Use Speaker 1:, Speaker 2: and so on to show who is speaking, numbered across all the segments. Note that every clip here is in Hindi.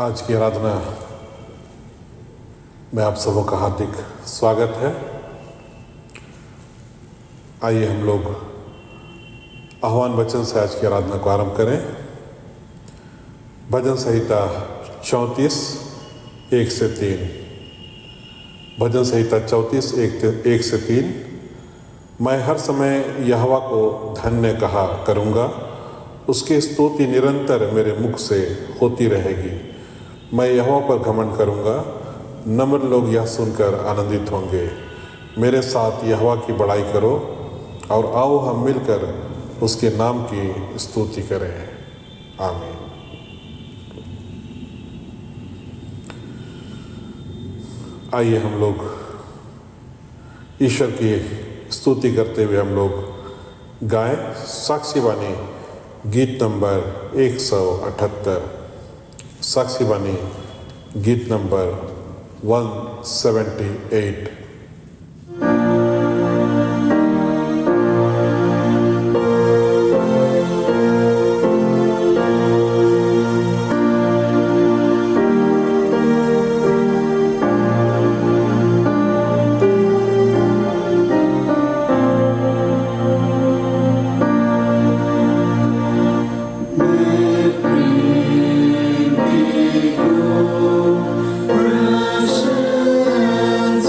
Speaker 1: आज की आराधना में आप सबों का हार्दिक स्वागत है। आइए हम लोग आह्वान वचन से आज की आराधना को आरंभ करें। भजन संहिता 34 1 से 3। भजन संहिता 34 1 से 3। मैं हर समय यहोवा को धन्य कहा करूँगा, उसकी स्तुति निरंतर मेरे मुख से होती रहेगी। मैं यहोवा पर घमंड करूँगा, नम्र लोग यह सुनकर आनंदित होंगे। मेरे साथ यहोवा की बड़ाई करो और आओ हम मिलकर उसके नाम की स्तुति करें। आमीन। आइए हम लोग ईश्वर की स्तुति करते हुए हम लोग गाएं साक्षीवाणी गीत नंबर 178। साक्षीवाणी गीत नंबर 178।
Speaker 2: Precious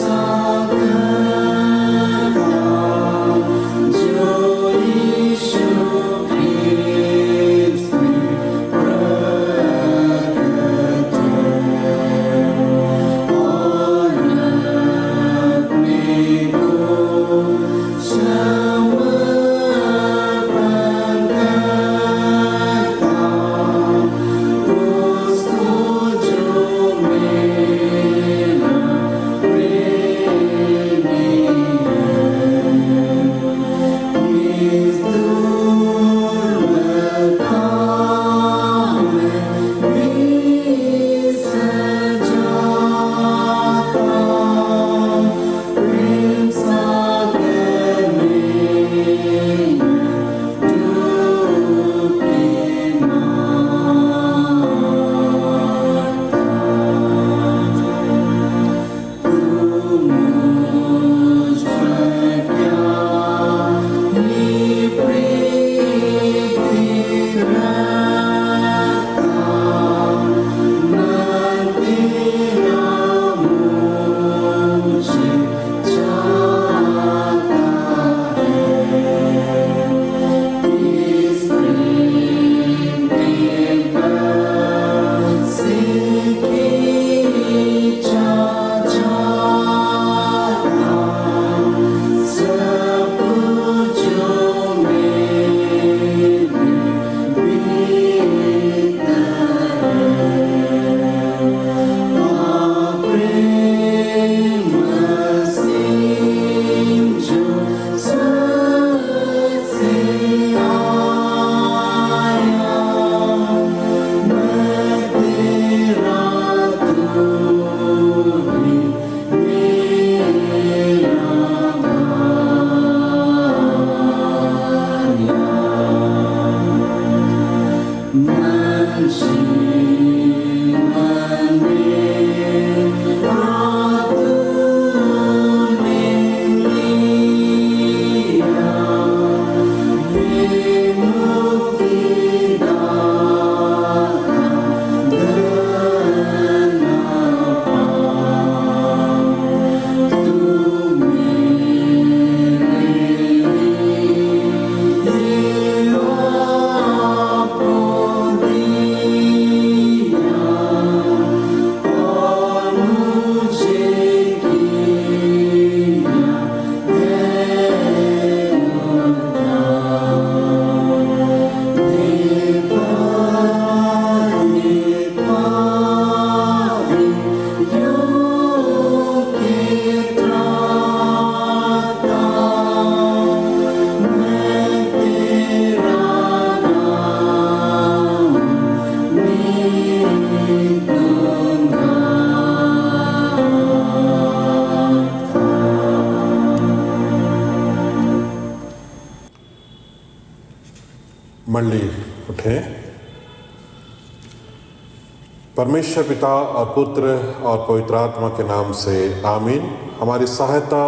Speaker 1: परमेश्वर पिता और पुत्र और पवित्र आत्मा के नाम से आमीन। हमारी सहायता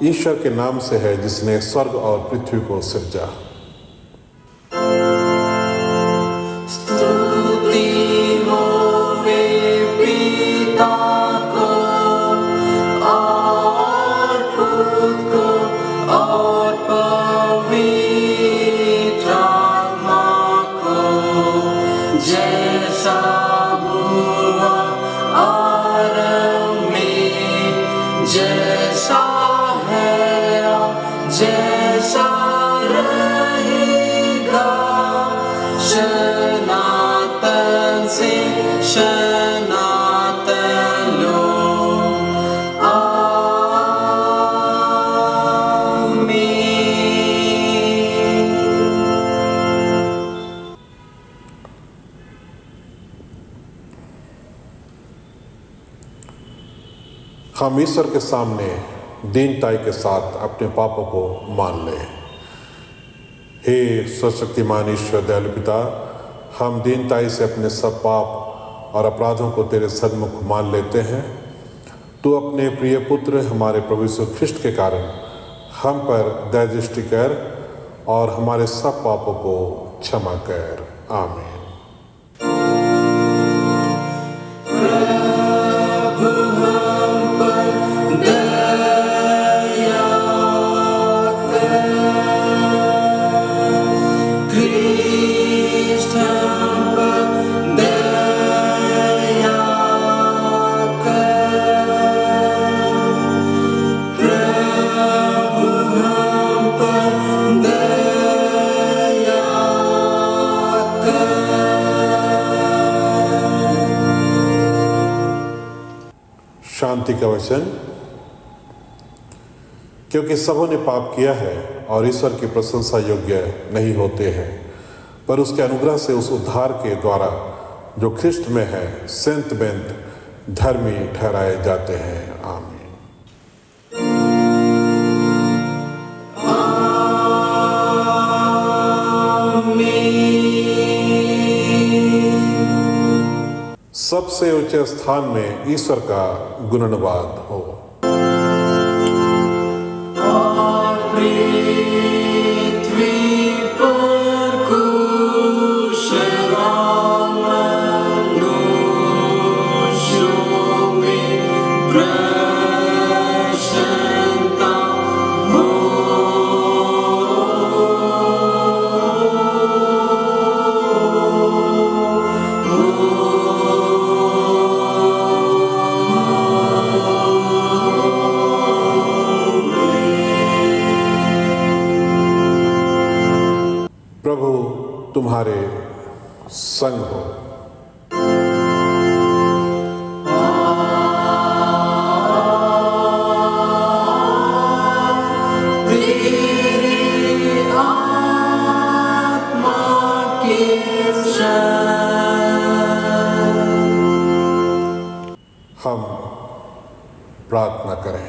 Speaker 1: ईश्वर के नाम से है जिसने स्वर्ग और पृथ्वी को सिरजा। हम ईश्वर के सामने दीनताई के साथ अपने पापों को मान लें। हे सर्वशक्तिमान ईश्वर दयालु पिता, हम दीनताई से अपने सब पाप और अपराधों को तेरे सन्मुख मान लेते हैं। तू अपने प्रिय पुत्र हमारे प्रभु यीशु ख्रिस्ट के कारण हम पर दया दृष्टि कर और हमारे सब पापों को क्षमा कर। आमीन। शांति का वचन। क्योंकि सबों ने पाप किया है और ईश्वर की प्रशंसा योग्य नहीं होते हैं, पर उसके अनुग्रह से उस उद्धार के द्वारा जो ख्रिस्ट में है संत बेंत धर्मी ठहराए जाते हैं। आमीन। सबसे ऊंचे स्थान में ईश्वर का गुणगान हो। प्रभु तुम्हारे संग हो। हम प्रार्थना करें।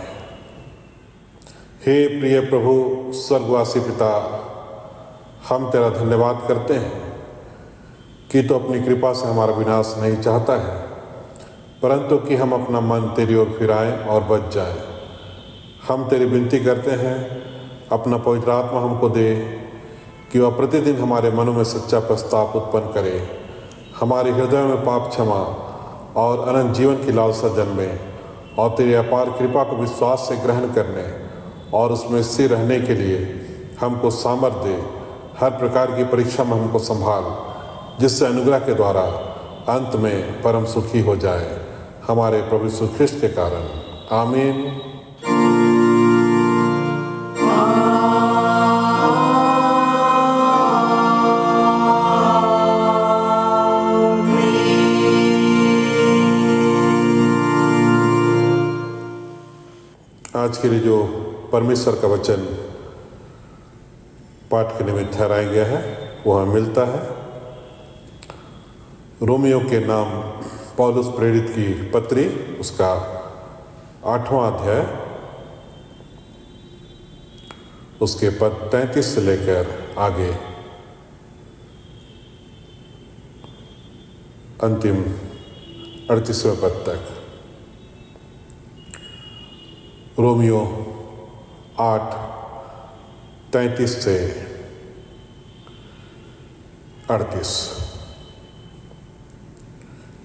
Speaker 1: हे प्रिय प्रभु स्वर्गवासी पिता, हम तेरा धन्यवाद करते हैं कि तो अपनी कृपा से हमारा विनाश नहीं चाहता है, परंतु कि हम अपना मन तेरी ओर फिराएं और बच जाएं। हम तेरी विनती करते हैं, अपना पवित्र आत्मा हमको दे कि वह प्रतिदिन हमारे मनों में सच्चा पश्चाताप उत्पन्न करे, हमारे हृदय में पाप क्षमा और अनंत जीवन की लालसा जन्मे, और तेरी अपार कृपा को विश्वास से ग्रहण करने और उसमें स्थिर रहने के लिए हमको सामर्थ्य दे। हर प्रकार की परीक्षा में हमको संभाल, जिससे अनुग्रह के द्वारा अंत में परम सुखी हो जाए, हमारे प्रभु यीशु ख्रिस्ट के कारण। आमीन। आज के लिए जो परमेश्वर का वचन पाठ के निमित्त ठहराया गया है वो हमें मिलता है रोमियो के नाम पौलुस प्रेरित की पत्री, उसका 8वां अध्याय, उसके पद 33 से लेकर आगे अंतिम 38वें पद तक। रोमियो 8:33 से 38।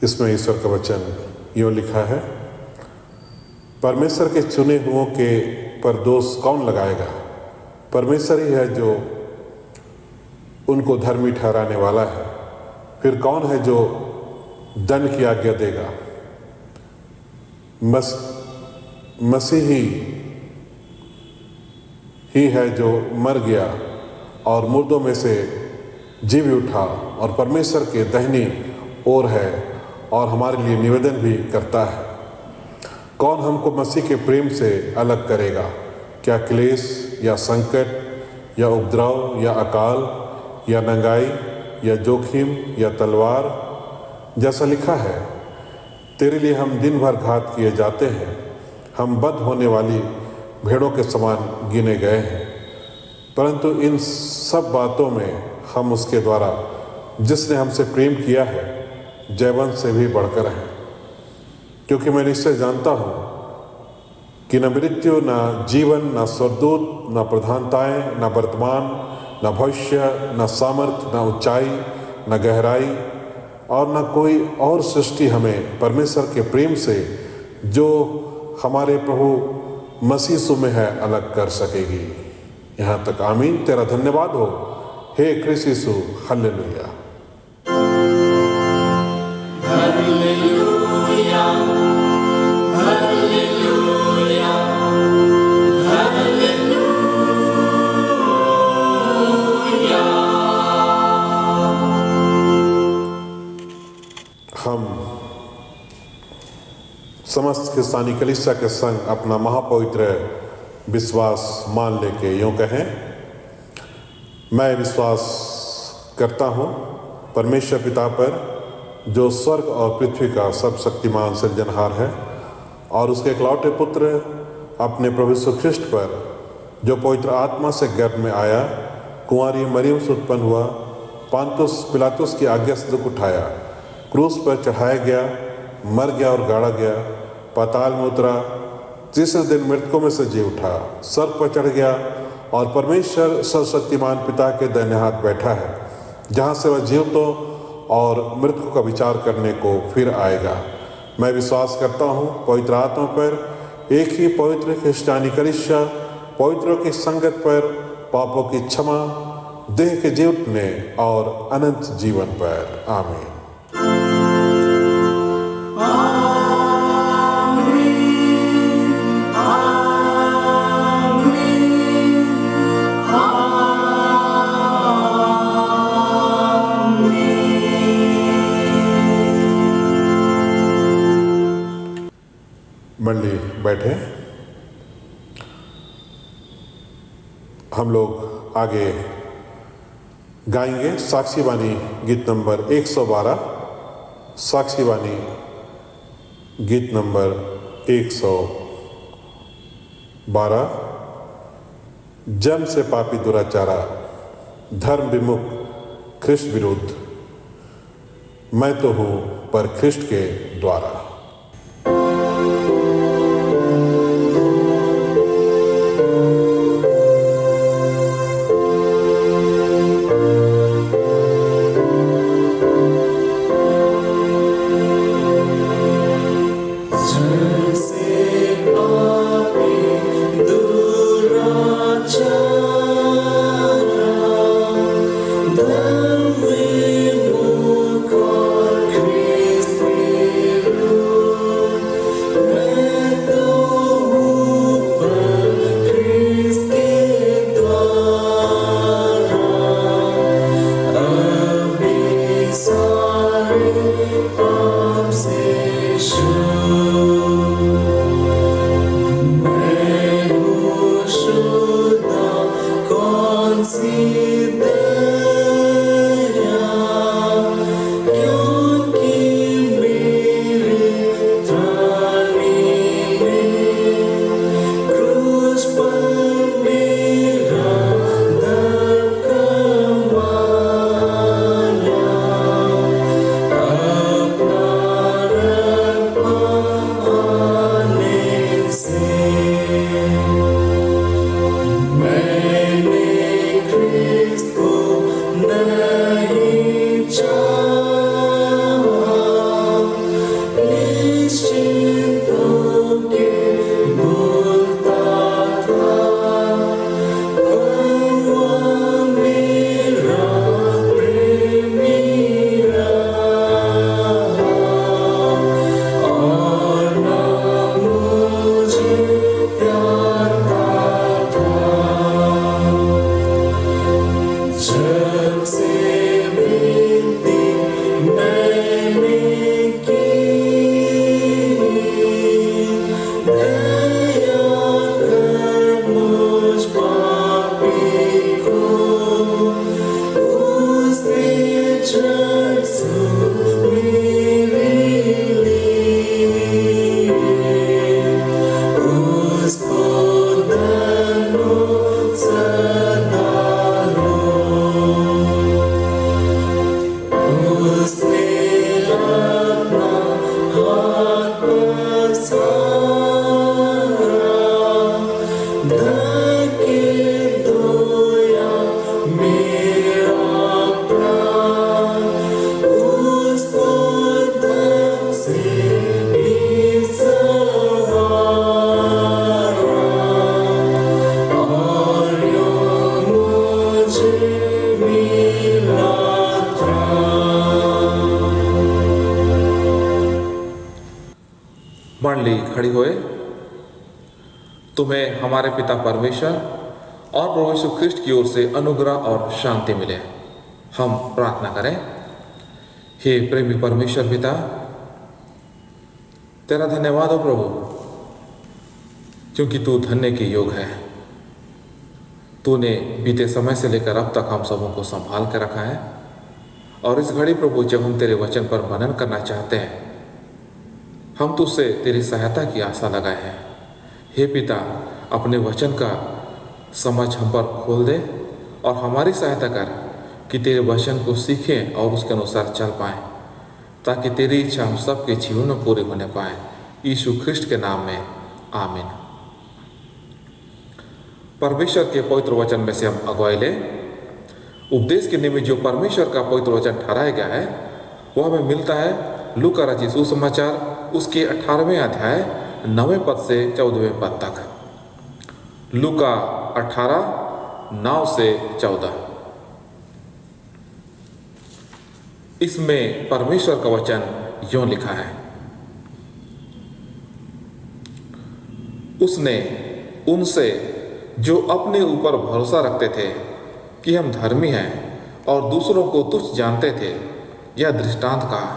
Speaker 1: इसमें ईश्वर का वचन यूँ लिखा है, परमेश्वर के चुने हुओं के पर दोष कौन लगाएगा? परमेश्वर ही है जो उनको धर्मी ठहराने वाला है। फिर कौन है जो दंड की आज्ञा देगा? मसीही ही है जो मर गया और मुर्दों में से जी भी उठा और परमेश्वर के दाहिनी ओर है और हमारे लिए निवेदन भी करता है। कौन हमको मसीह के प्रेम से अलग करेगा? क्या क्लेश या संकट या उपद्रव या अकाल या नंगाई या जोखिम या तलवार? जैसा लिखा है, तेरे लिए हम दिन भर घात किए जाते हैं, हम बद होने वाली भेड़ों के समान गिने गए हैं। परंतु इन सब बातों में हम उसके द्वारा जिसने हमसे प्रेम किया है जयवंत से भी बढ़कर हैं। क्योंकि मैं निश्चय जानता हूँ कि न मृत्यु, न जीवन, न स्वर्गदूत, न प्रधानताएं, न वर्तमान, न भविष्य, न सामर्थ, न ऊंचाई, न गहराई और न कोई और सृष्टि हमें परमेश्वर के प्रेम से जो हमारे प्रभु मसीह यीशु में है अलग कर सकेगी। यहाँ तक आमीन। तेरा धन्यवाद हो हे ख्रिस्त यीशु। हालेलुया। हम समस्त ख्रिस्तानी कलीसिया के संग अपना महापवित्र विश्वास मान लेके यूँ कहें, मैं विश्वास करता हूँ परमेश्वर पिता पर जो स्वर्ग और पृथ्वी का सब शक्तिमान सृजनहार है, और उसके इकलौते पुत्र अपने प्रभु यीशु ख्रिस्ट पर जो पवित्र आत्मा से गर्भ में आया, कुंवारी मरियम से उत्पन्न हुआ, पांतुस पिलातुस की आज्ञा से दुख उठाया, क्रूस पर चढ़ाया गया, मर गया और गाड़ा गया, पाताल में उतरा, तीसरे दिन मृतकों में से जी उठा, स्वर्ग पर चढ़ गया और परमेश्वर सर्वशक्तिमान पिता के दाहिने हाथ बैठा है, जहाँ से वह जीवितों और मृतकों का विचार करने को फिर आएगा। मैं विश्वास करता हूँ पवित्र आत्मा पर, एक ही पवित्र ख्रिस्तानी कलीसिया, पवित्रों की संगत पर, पापों की क्षमा, देह के जी उठने और अनंत जीवन पर। आमीन। मंडली बैठे, हम लोग आगे गाएंगे साक्षी वाणी गीत नंबर 112। साक्षी वाणी गीत नंबर 112। जन्म से पापी दुराचारा, धर्म विमुख ख्रिस्ट विरुद्ध, मैं तो हूँ पर ख्रिस्ट के द्वारा।
Speaker 2: The मंडली खड़ी होए। तुम्हें हमारे पिता परमेश्वर और प्रभु यीशु ख्रिस्ट की ओर से अनुग्रह और शांति मिले। हम प्रार्थना करें। हे प्रेमी परमेश्वर पिता, तेरा धन्यवाद हो प्रभु, क्योंकि तू धन्य के योग है। तूने बीते समय से लेकर अब तक हम सबों को संभाल कर रखा है, और इस घड़ी प्रभु जब हम तेरे वचन पर मनन करना चाहते हैं, हम तुझसे तेरी सहायता की आशा लगाए हैं। हे पिता, अपने वचन का समझ हम पर खोल दे और हमारी सहायता कर कि तेरे वचन को सीखें और उसके अनुसार चल पाएं, ताकि तेरी इच्छा हम सबके जीवन में पूरी होने पाए। यीशु ख्रिस्ट के नाम में आमीन। परमेश्वर के पवित्र वचन में से हम अगुवाई लें। उपदेश के निमित्त जो परमेश्वर का पवित्र वचन ठहराया गया है, वह हमें मिलता है लूका रचित सुसमाचार उसके 18वें अध्याय 9वें पद से 14वें पद तक। लूका 18:9 से 14। इसमें परमेश्वर का वचन यूं लिखा है, उसने उनसे जो अपने ऊपर भरोसा रखते थे कि हम धर्मी हैं और दूसरों को तुच्छ जानते थे, यह दृष्टांत कहा।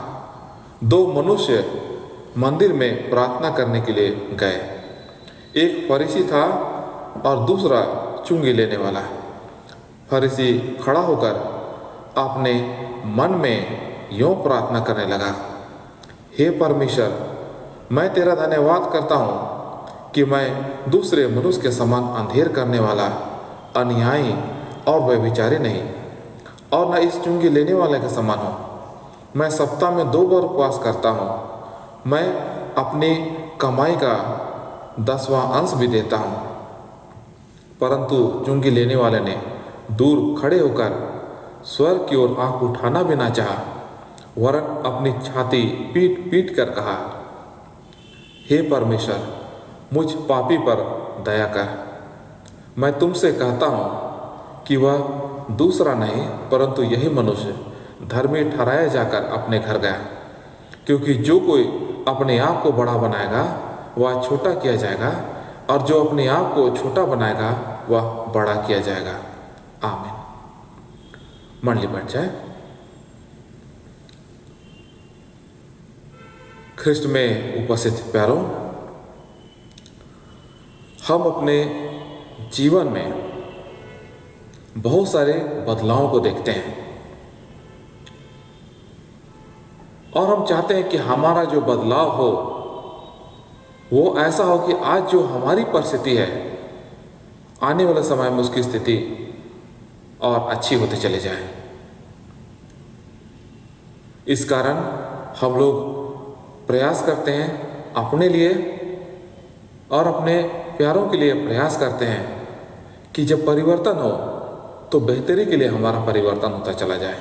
Speaker 2: 2 मनुष्य मंदिर में प्रार्थना करने के लिए गए। एक फरीसी था और दूसरा चुंगी लेने वाला। फरीसी खड़ा होकर अपने मन में यूं प्रार्थना करने लगा, हे परमेश्वर, मैं तेरा धन्यवाद करता हूँ कि मैं दूसरे मनुष्य के समान अंधेर करने वाला, अन्यायी और व्यभिचारी नहीं, और न इस चुंगी लेने वाले के समान हूँ। मैं सप्ताह में 2 बार उपवास करता हूँ। मैं अपनी कमाई का 10वां अंश भी देता हूँ। परंतु चुंगी लेने वाले ने दूर खड़े होकर स्वर्ग की ओर आंख उठाना भी ना चाहा, वरन अपनी छाती पीट पीट कर कहा, हे परमेश्वर, मुझ पापी पर दया कर। मैं तुमसे कहता हूँ कि वह दूसरा नहीं परंतु यही मनुष्य धर्मी ठहराया जाकर अपने घर गया। क्योंकि जो कोई अपने आप को बड़ा बनाएगा वह छोटा किया जाएगा, और जो अपने आप को छोटा बनाएगा वह बड़ा किया जाएगा। आमीन। मंडली बैठ जाए। ख्रिस्ट में उपस्थित प्यारों, हम अपने जीवन में बहुत सारे बदलावों को देखते हैं, और हम चाहते हैं कि हमारा जो बदलाव हो वो ऐसा हो कि आज जो हमारी परिस्थिति है, आने वाले समय में उसकी स्थिति और अच्छी होते चले जाए। इस कारण हम लोग प्रयास करते हैं अपने लिए और अपने प्यारों के लिए प्रयास करते हैं कि जब परिवर्तन हो तो बेहतरी के लिए हमारा परिवर्तन होता चला जाए।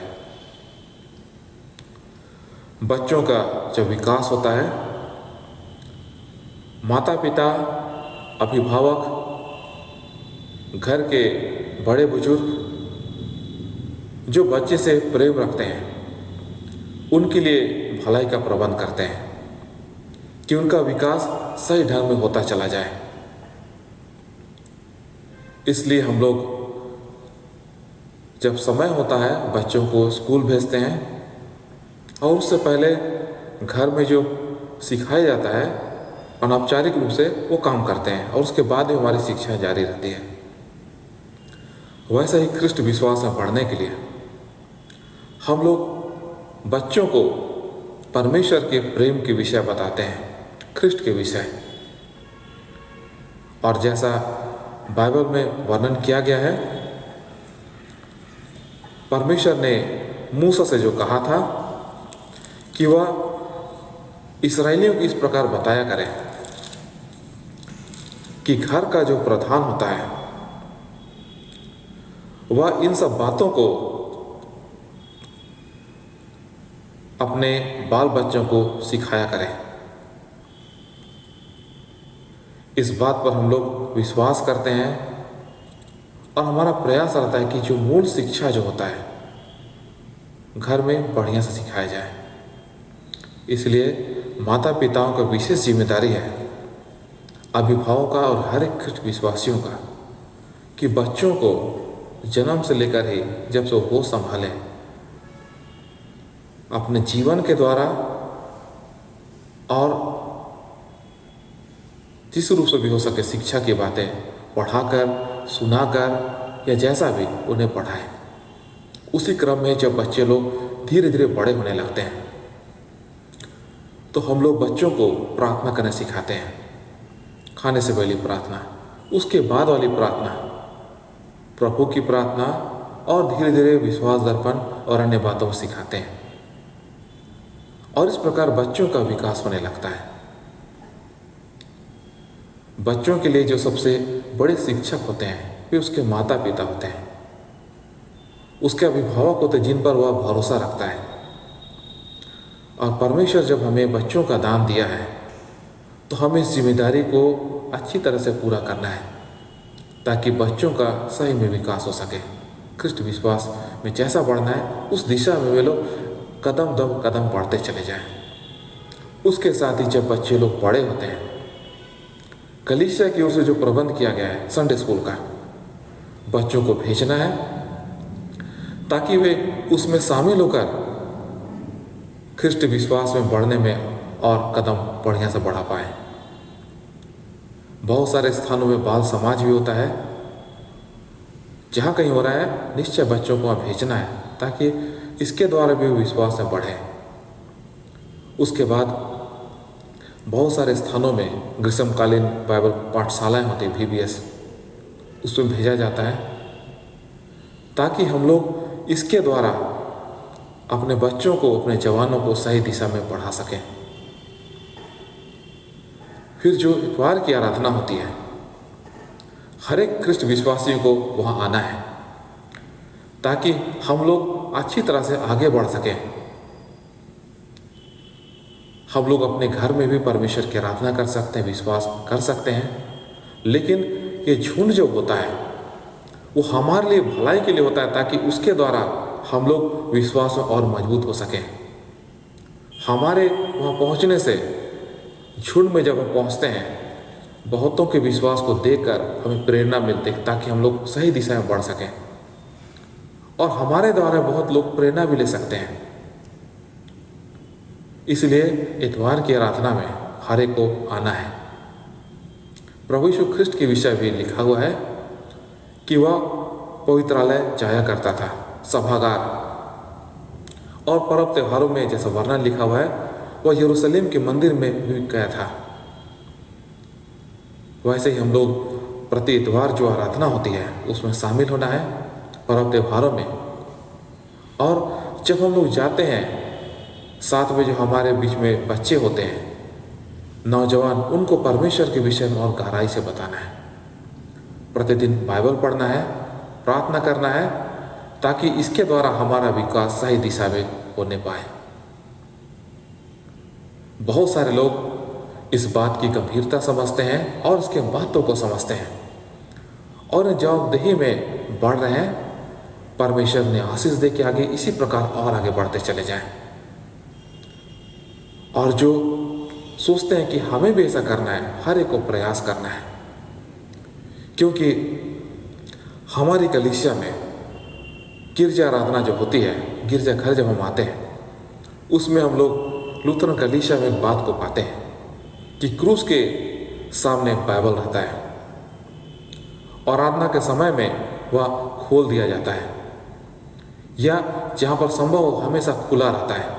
Speaker 2: बच्चों का जब विकास होता है, माता पिता, अभिभावक, घर के बड़े बुजुर्ग जो बच्चे से प्रेम रखते हैं, उनके लिए भलाई का प्रबंध करते हैं कि उनका विकास सही ढंग में होता चला जाए। इसलिए हम लोग जब समय होता है बच्चों को स्कूल भेजते हैं, और उससे पहले घर में जो सिखाया जाता है अनौपचारिक रूप से वो काम करते हैं, और उसके बाद भी हमारी शिक्षा जारी रहती है। वैसे ही ख्रिस्ट विश्वास में बढ़ने के लिए हम लोग बच्चों को परमेश्वर के प्रेम के विषय बताते हैं, ख्रिस्ट के विषय। और जैसा बाइबल में वर्णन किया गया है, परमेश्वर ने मूसा से जो कहा था कि वह इस्राएलियों को इस प्रकार बताया करें कि घर का जो प्रधान होता है वह इन सब बातों को अपने बाल बच्चों को सिखाया करे। इस बात पर हम लोग विश्वास करते हैं, और हमारा प्रयास रहता है कि जो मूल शिक्षा जो होता है घर में बढ़िया से सिखाया जाए। इसलिए माता पिताओं का विशेष जिम्मेदारी है, अभिभावकों का और हर एक ख्रिस्ट विश्वासियों का, कि बच्चों को जन्म से लेकर ही जब से वो संभालें, अपने जीवन के द्वारा और जिस रूप से भी हो सके शिक्षा की बातें पढ़ाकर, सुनाकर या जैसा भी उन्हें पढ़ाएं। उसी क्रम में जब बच्चे लोग धीरे धीरे बड़े होने लगते हैं तो हम लोग बच्चों को प्रार्थना करना सिखाते हैं। खाने से पहले प्रार्थना, उसके बाद वाली प्रार्थना, प्रभु की प्रार्थना, और धीरे धीरे विश्वास दर्पण और अन्य बातों को सिखाते हैं। और इस प्रकार बच्चों का विकास होने लगता है। बच्चों के लिए जो सबसे बड़े शिक्षक होते हैं वे उसके माता पिता होते हैं, उसके अभिभावक होते हैं जिन पर वह भरोसा रखता है। और परमेश्वर जब हमें बच्चों का दान दिया है तो हमें इस जिम्मेदारी को अच्छी तरह से पूरा करना है ताकि बच्चों का सही में विकास हो सके। ख्रिस्ट विश्वास में जैसा बढ़ना है उस दिशा में वे लोग कदम दम कदम बढ़ते चले जाएं। उसके साथ ही जब बच्चे लोग बड़े होते हैं, कलीसिया की ओर से जो प्रबंध किया गया है संडे स्कूल का, बच्चों को भेजना है ताकि वे उसमें शामिल होकर ख्रिस्ट विश्वास में बढ़ने में और कदम बढ़िया से बढ़ा पाए। बहुत सारे स्थानों में बाल समाज भी होता है, जहाँ कहीं हो रहा है निश्चय बच्चों को वहाँ भेजना है ताकि इसके द्वारा भी विश्वास में बढ़े। उसके बाद बहुत सारे स्थानों में ग्रीष्मकालीन बाइबल पाठशालाएं होती हैं, VBS, उसमें भेजा जाता है ताकि हम लोग इसके द्वारा अपने बच्चों को, अपने जवानों को सही दिशा में बढ़ा सकें। फिर जो इतवार की आराधना होती है, हर एक ख्रिस्ट विश्वासियों को वहाँ आना है ताकि हम लोग अच्छी तरह से आगे बढ़ सकें। हम लोग अपने घर में भी परमेश्वर की आराधना कर सकते हैं, विश्वास कर सकते हैं, लेकिन ये झुंड जो होता है वो हमारे लिए भलाई के लिए होता है ताकि उसके द्वारा हम लोग विश्वास में और मजबूत हो सकें। हमारे वहाँ पहुँचने से, झुंड में जब हम पहुँचते हैं, बहुतों के विश्वास को देखकर हमें प्रेरणा मिलती है ताकि हम लोग सही दिशा में बढ़ सकें और हमारे द्वारा बहुत लोग प्रेरणा भी ले सकते हैं। इसलिए इतवार की आराधना में हर एक को आना है। प्रभु यीशु ख्रिस्ट के विषय भी लिखा हुआ है कि वह पवित्रालय जाया करता था, सभागार, और पर्व त्योहारों में जैसा वर्णन लिखा हुआ है वह यरूशलेम के मंदिर में भी गया था। वैसे ही हम लोग प्रति इतवार जो आराधना होती है उसमें शामिल होना है, पर्व त्योहारों में। और जब हम लोग जाते हैं, साथ में जो हमारे बीच में बच्चे होते हैं, नौजवान, उनको परमेश्वर के विषय में और गहराई से बताना है। प्रतिदिन बाइबल पढ़ना है, प्रार्थना करना है ताकि इसके द्वारा हमारा विकास सही दिशा में होने पाए। बहुत सारे लोग इस बात की गंभीरता समझते हैं और इसके महत्व को समझते हैं और जवाबदेही में बढ़ रहे हैं। परमेश्वर ने आशीष दे के आगे इसी प्रकार और आगे बढ़ते चले जाएं। और जो सोचते हैं कि हमें भी ऐसा करना है, हर एक को प्रयास करना है, क्योंकि हमारी कलीसिया में गिरजा आराधना जो होती है, गिरजा घर जब हम आते हैं, उसमें हम लोग लूथरन कलीसिया में एक बात को पाते हैं कि क्रूस के सामने बाइबल रहता है और आराधना के समय में वह खोल दिया जाता है, या जहाँ पर संभव हो हमेशा खुला रहता है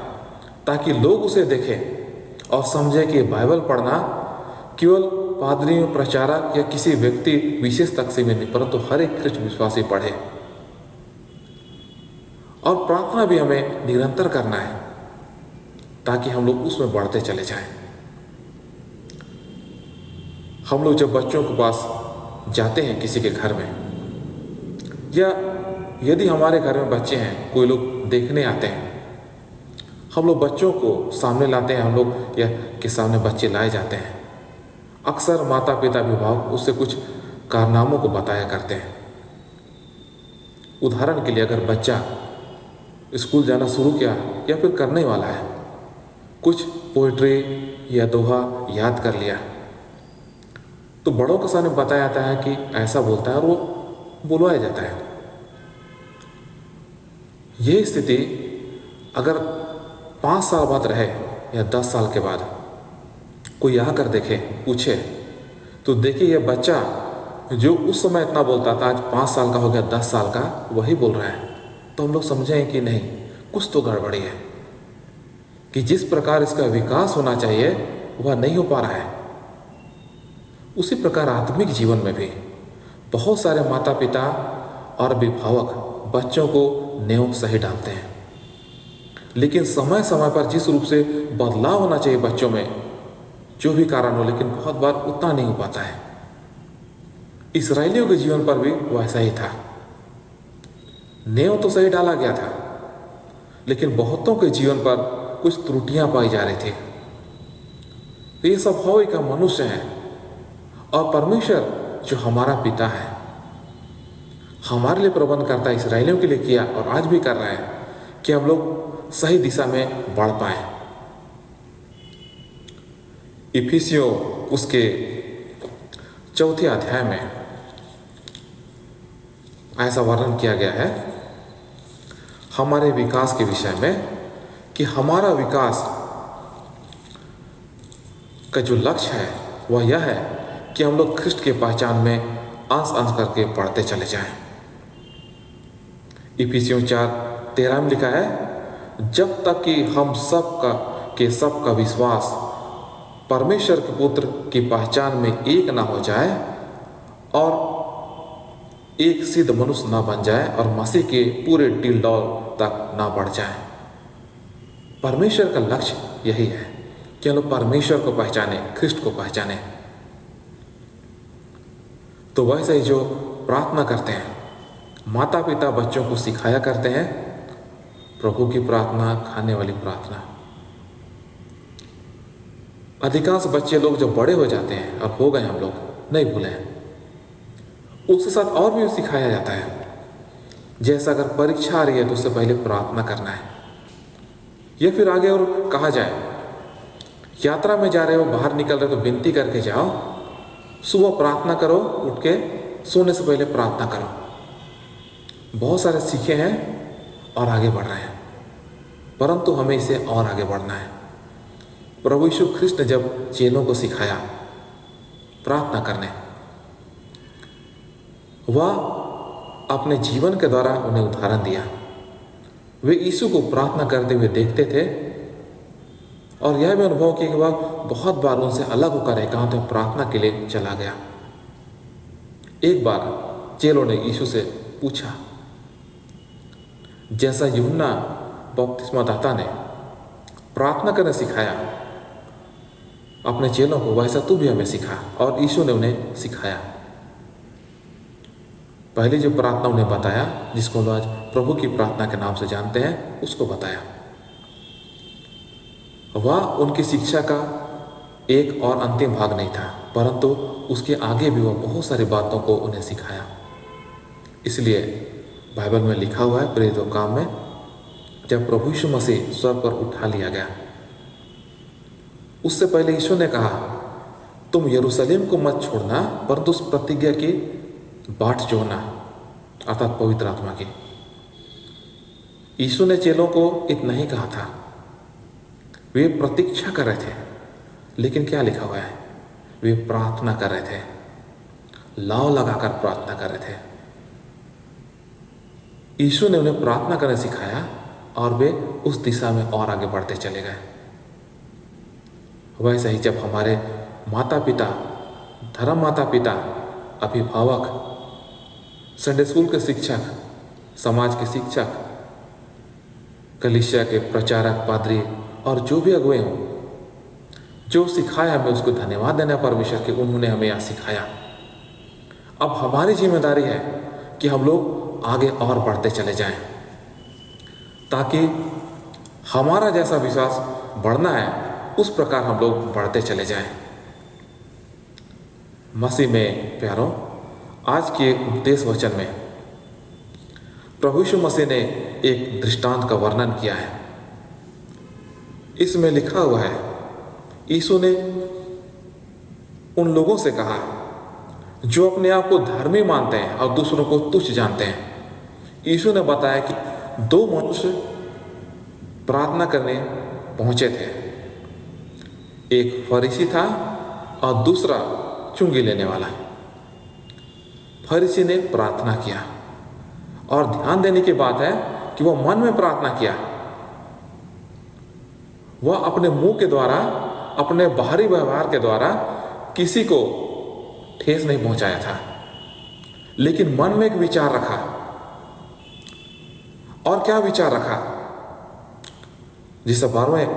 Speaker 2: ताकि लोग उसे देखें और समझें कि बाइबल पढ़ना केवल पादरियों, प्रचारक या किसी व्यक्ति विशेष तक सीमित नहीं, परंतु हर एक ख्रिस्ट विश्वासी पढ़े। और प्रार्थना भी हमें निरंतर करना है ताकि हम लोग उसमें बढ़ते चले जाएं। हम लोग जब बच्चों के पास जाते हैं किसी के घर में, या यदि हमारे घर में बच्चे हैं, कोई लोग देखने आते हैं, हम लोग बच्चों को सामने लाते हैं, हम लोग या के सामने बच्चे लाए जाते हैं। अक्सर माता पिता अभिभावक उससे कुछ कारनामों को बताया करते हैं। उदाहरण के लिए, अगर बच्चा स्कूल जाना शुरू किया या फिर करने वाला है, कुछ पोइट्री या दोहा याद कर लिया तो बड़ों के सामने बताया जाता है कि ऐसा बोलता है और वो बुलवाया जाता है। ये स्थिति अगर 5 साल बाद रहे या 10 साल के बाद कोई आकर देखे, पूछे, तो देखिए यह बच्चा जो उस समय इतना बोलता था आज 5 साल का हो गया, 10 साल का वही बोल रहा है, तो हम लोग समझें कि नहीं, कुछ तो गड़बड़ी है, कि जिस प्रकार इसका विकास होना चाहिए वह नहीं हो पा रहा है। उसी प्रकार आत्मिक जीवन में भी बहुत सारे माता पिता और अभिभावक बच्चों को नेव सही डालते हैं, लेकिन समय समय पर जिस रूप से बदलाव होना चाहिए बच्चों में, जो भी कारण हो, लेकिन बहुत बार उतना नहीं हो पाता है। इस्राएलियों के जीवन पर भी वैसा ही था। नेव तो सही डाला गया था, लेकिन बहुतों के जीवन पर कुछ त्रुटियां पाई जा रही थी। तो ये स्वाभाविक का मनुष्य है, और परमेश्वर जो हमारा पिता है हमारे लिए प्रबंध करता है, इस्राएलियों के लिए किया और आज भी कर रहा है कि हम लोग सही दिशा में बढ़ पाए। इफिसियों उसके 4 अध्याय में ऐसा वर्णन किया गया है हमारे विकास के विषय में, कि हमारा विकास का जो लक्ष्य है वह यह है कि हम लोग ख्रिस्ट के पहचान में अंश अंश करके बढ़ते चले जाएं। इफिसियों 4:13 में लिखा है, जब तक कि हम सब का विश्वास परमेश्वर के पुत्र की पहचान में एक ना हो जाए और एक सिद्ध मनुष्य ना बन जाए और मसीह के पूरे डिलडौल तक ना बढ़ जाए। परमेश्वर का लक्ष्य यही है कि हम लोग परमेश्वर को पहचाने, ख्रिस्ट को पहचाने। तो वैसे ही जो प्रार्थना करते हैं, माता पिता बच्चों को सिखाया करते हैं प्रभु की प्रार्थना, खाने वाली प्रार्थना। अधिकांश बच्चे लोग जब बड़े हो जाते हैं, और हो गए हम लोग, नहीं भूले हैं, उसके साथ और भी सिखाया जाता है। जैसा अगर परीक्षा आ रही है तो उससे पहले प्रार्थना करना है, या फिर आगे और कहा जाए यात्रा में जा रहे हो, बाहर निकल रहे हो तो विनती करके जाओ, सुबह प्रार्थना करो, उठ के सोने से पहले प्रार्थना करो। बहुत सारे सीखे हैं और आगे बढ़ रहे हैं, परंतु हमें इसे और आगे बढ़ना है। प्रभु यीशु ख्रिस्ट ने जब चेलों को सिखाया प्रार्थना करने, वह अपने जीवन के द्वारा उन्हें उदाहरण दिया। वे यीशु को प्रार्थना करते हुए देखते थे और यह भी अनुभव किया कि वह बहुत बार उनसे अलग होकर एकांत में प्रार्थना के लिए चला गया। एक बार चेलों ने यीशु से पूछा, जैसा यूहन्ना बपतिस्मा दाता ने प्रार्थना करना सिखाया अपने चेलों को, वैसा तू भी हमें सिखा। और यीशु ने उन्हें सिखाया। पहले जो प्रार्थना उन्हें बताया, जिसको हम आज प्रभु की प्रार्थना के नाम से जानते हैं, उसको बताया। वह उनकी शिक्षा का एक और अंतिम भाग नहीं था, परंतु उसके आगे भी वह बहुत सारी बातों को उन्हें सिखाया। इसलिए बाइबल में लिखा हुआ है, प्रेरितों के काम में, जब प्रभु यीशु मसीह स्वर्ग पर उठा लिया गया, उससे पहले यीशु ने कहा, तुम यरूशलेम को मत छोड़ना, परंतु उस प्रतिज्ञा की बाट जोड़ना, अर्थात पवित्र आत्मा की। यीशु ने चेलों को इतना ही कहा था। वे प्रतीक्षा कर रहे थे, लेकिन क्या लिखा हुआ है, वे प्रार्थना कर रहे थे, लाव लगाकर प्रार्थना कर रहे थे। यीशु ने उन्हें प्रार्थना करना सिखाया और वे उस दिशा में और आगे बढ़ते चले गए। वैसे ही जब हमारे माता पिता, धर्म माता पिता, अभिभावक, संडे स्कूल के शिक्षक, समाज के शिक्षक, कलीसिया के प्रचारक, पादरी और जो भी अगुए हों, जो सिखाया, हमें उसको धन्यवाद देना परमेश्वर के, उन्होंने हमें यह सिखाया। अब हमारी जिम्मेदारी है कि हम लोग आगे और बढ़ते चले जाएं, ताकि हमारा जैसा विश्वास बढ़ना है उस प्रकार हम लोग बढ़ते चले जाएं। मसीह में प्यारों, आज के उपदेश वचन में प्रभु यीशु मसीह ने एक दृष्टांत का वर्णन किया है। इसमें लिखा हुआ है यीशु ने उन लोगों से कहा जो अपने आप को धर्मी मानते हैं और दूसरों को तुच्छ जानते हैं। यीशु ने बताया कि दो मनुष्य प्रार्थना करने पहुंचे थे, एक फरीसी था और दूसरा चुंगी लेने वाला। फरीसी ने प्रार्थना किया, और ध्यान देने की बात है कि वह मन में प्रार्थना किया। वह अपने मुंह के द्वारा, अपने बाहरी व्यवहार के द्वारा किसी को ठेस नहीं पहुंचाया था, लेकिन मन में एक विचार रखा। और क्या विचार रखा? जिसे 11वें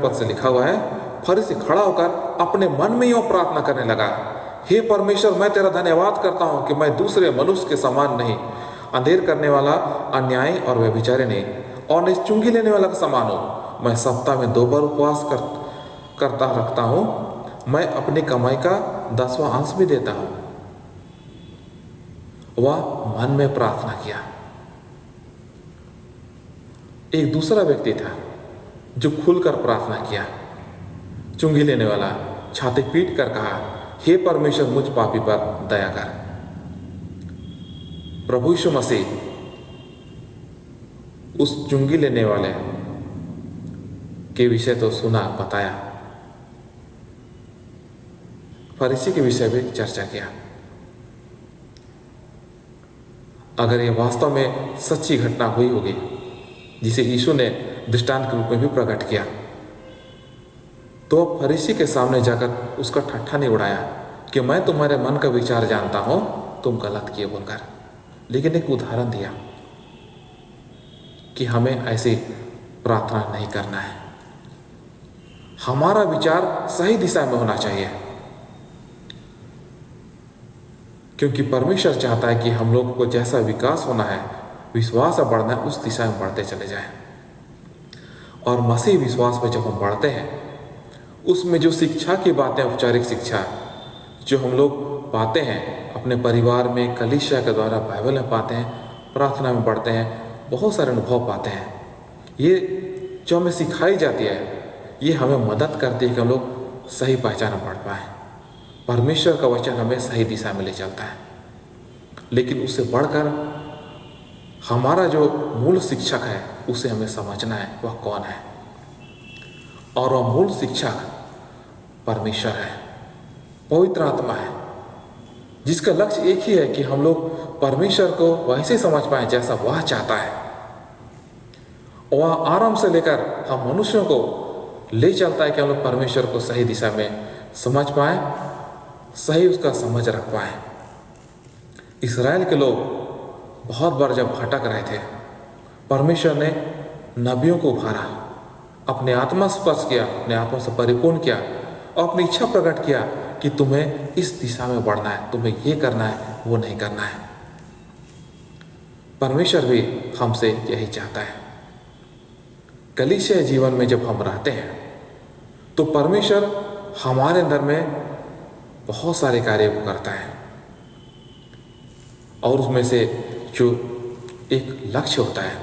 Speaker 2: पद से लिखा हुआ है, फरीसी खड़ा होकर अपने मन में यूं प्रार्थना करने लगा, हे परमेश्वर, मैं तेरा धन्यवाद करता हूं कि मैं दूसरे मनुष्य के समान नहीं, अंधेर करने वाला, अन्यायी और व्यभिचारी नहीं, और नहीं चुंगी लेने वाला के समान हूं। मैं सप्ताह में 2 बार उपवास करता रखता हूं, मैं अपनी कमाई का 10वां अंश भी देता हूं। वह मन में प्रार्थना किया। एक दूसरा व्यक्ति था जो खुलकर प्रार्थना किया। चुंगी लेने वाला छाती पीट कर कहा, हे परमेश्वर, मुझ पापी पर दया कर। प्रभु यीशु मसीह उस चुंगी लेने वाले के विषय तो सुना, बताया, फरीसी के विषय में चर्चा किया। अगर यह वास्तव में सच्ची घटना हुई होगी जिसे यीशु ने दृष्टांत के रूप में भी प्रकट किया, तो फरीसी के सामने जाकर उसका ठट्ठा नहीं उड़ाया कि मैं तुम्हारे मन का विचार जानता हूं, तुम गलत किए बोलकर, लेकिन एक उदाहरण दिया कि हमें ऐसी प्रार्थना नहीं करना है। हमारा विचार सही दिशा में होना चाहिए, क्योंकि परमेश्वर चाहता है कि हम लोग को जैसा विकास होना है, विश्वास में बढ़ना है, उस दिशा में बढ़ते चले जाएं। और मसीह विश्वास में जब हम बढ़ते हैं, उसमें जो शिक्षा की बातें, औपचारिक शिक्षा जो हम लोग पाते हैं अपने परिवार में, कलीसिया के द्वारा, बाइबल में पाते हैं, प्रार्थना में बढ़ते हैं, बहुत सारे अनुभव पाते हैं, ये जो हमें सिखाई जाती है, ये हमें मदद करती है कि हम लोग सही पहचान पढ़ पाए। परमेश्वर का वचन हमें सही दिशा में ले चलता है, लेकिन उससे बढ़कर हमारा जो मूल शिक्षक है उसे हमें समझना है, वह कौन है। और वह मूल शिक्षक परमेश्वर है, पवित्र आत्मा है, जिसका लक्ष्य एक ही है कि हम लोग परमेश्वर को वैसे समझ पाए जैसा वह चाहता है। वह आराम से लेकर हम मनुष्यों को ले चलता है कि हम लोग परमेश्वर को सही दिशा में समझ पाए, सही उसका समझ रख पाए। इस्राएल के लोग बहुत बार जब भटक रहे थे, परमेश्वर ने नबियों को उभारा, अपने आत्मा स्पर्श किया, अपने आत्मा से परिपूर्ण किया और अपनी इच्छा प्रकट किया कि तुम्हें इस दिशा में बढ़ना है, तुम्हें ये करना है, वो नहीं करना है। परमेश्वर भी हमसे यही चाहता है। कलीसिया जीवन में जब हम रहते हैं तो परमेश्वर हमारे अंदर में बहुत सारे कार्य को करता है, और उसमें से जो एक लक्ष्य होता है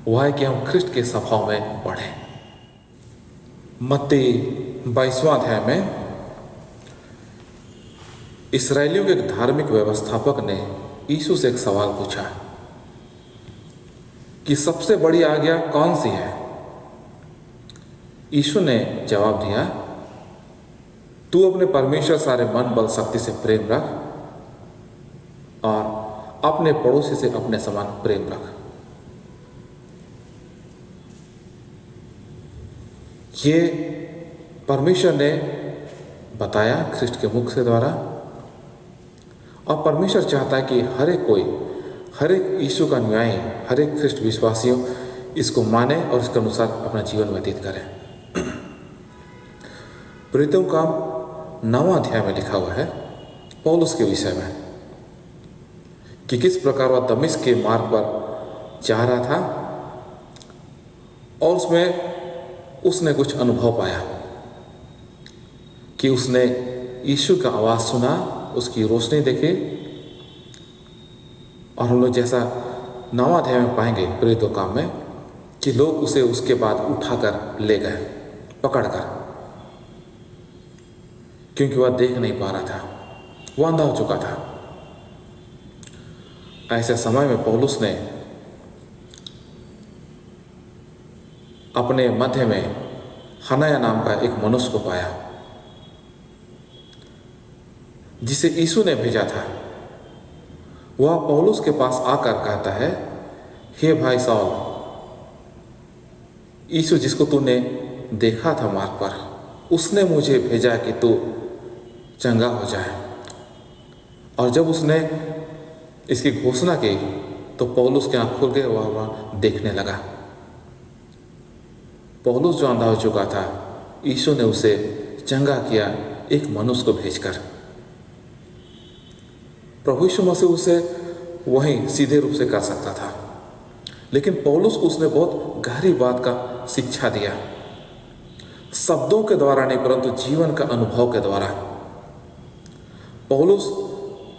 Speaker 2: वह है कि हम ख्रिस्ट के स्वभाव में बढ़ें। मत्ती 22वां अध्याय में इस्राएलियों के एक धार्मिक व्यवस्थापक ने यीशु से एक सवाल पूछा कि सबसे बड़ी आज्ञा कौन सी है। यीशु ने जवाब दिया, तू अपने परमेश्वर सारे मन, बल, शक्ति से प्रेम रख और अपने पड़ोसी से अपने समान प्रेम रख। ये परमेश्वर ने बताया ख्रिस्ट के मुख से द्वारा, और परमेश्वर चाहता है कि हर एक कोई, हर एक यीशु का अनुयायी, हर एक ख्रिस्ट विश्वासियों इसको माने और इसके अनुसार अपना जीवन व्यतीत करें। प्रेरितों का 9वां अध्याय में लिखा हुआ है पौलुस के विषय में कि किस प्रकार वह दमिश्क के मार्ग पर जा रहा था और उसमें उसने कुछ अनुभव पाया कि उसने यीशु का आवाज़ सुना, उसकी रोशनी देखी, और हम लोग जैसा 9वां अध्याय में पाएंगे प्रेरितों काम में कि लोग उसे उसके बाद उठाकर ले गए। पकड़कर, क्योंकि वह देख नहीं पा रहा था, वह अंधा हो चुका था। ऐसे समय में पौलुस ने अपने मध्य में हनन्याह नाम का एक मनुष्य को पाया, जिसे यीशु ने भेजा था। वह पौलुस के पास आकर कहता है, हे भाई साउल, यीशु जिसको तूने देखा था मार्ग पर, उसने मुझे भेजा कि तू चंगा हो जाए। और जब उसने इसकी घोषणा की तो पौलुस की आंख खुल गई, वह देखने लगा। पौलुस जो अंधा हो चुका था, यीशु ने उसे चंगा किया एक मनुष्य को भेजकर। प्रभु यीशु मसीह उसे वहीं सीधे रूप से कर सकता था, लेकिन पौलुस को उसने बहुत गहरी बात का शिक्षा दिया, शब्दों के द्वारा नहीं परंतु जीवन का अनुभव के द्वारा। पौलुस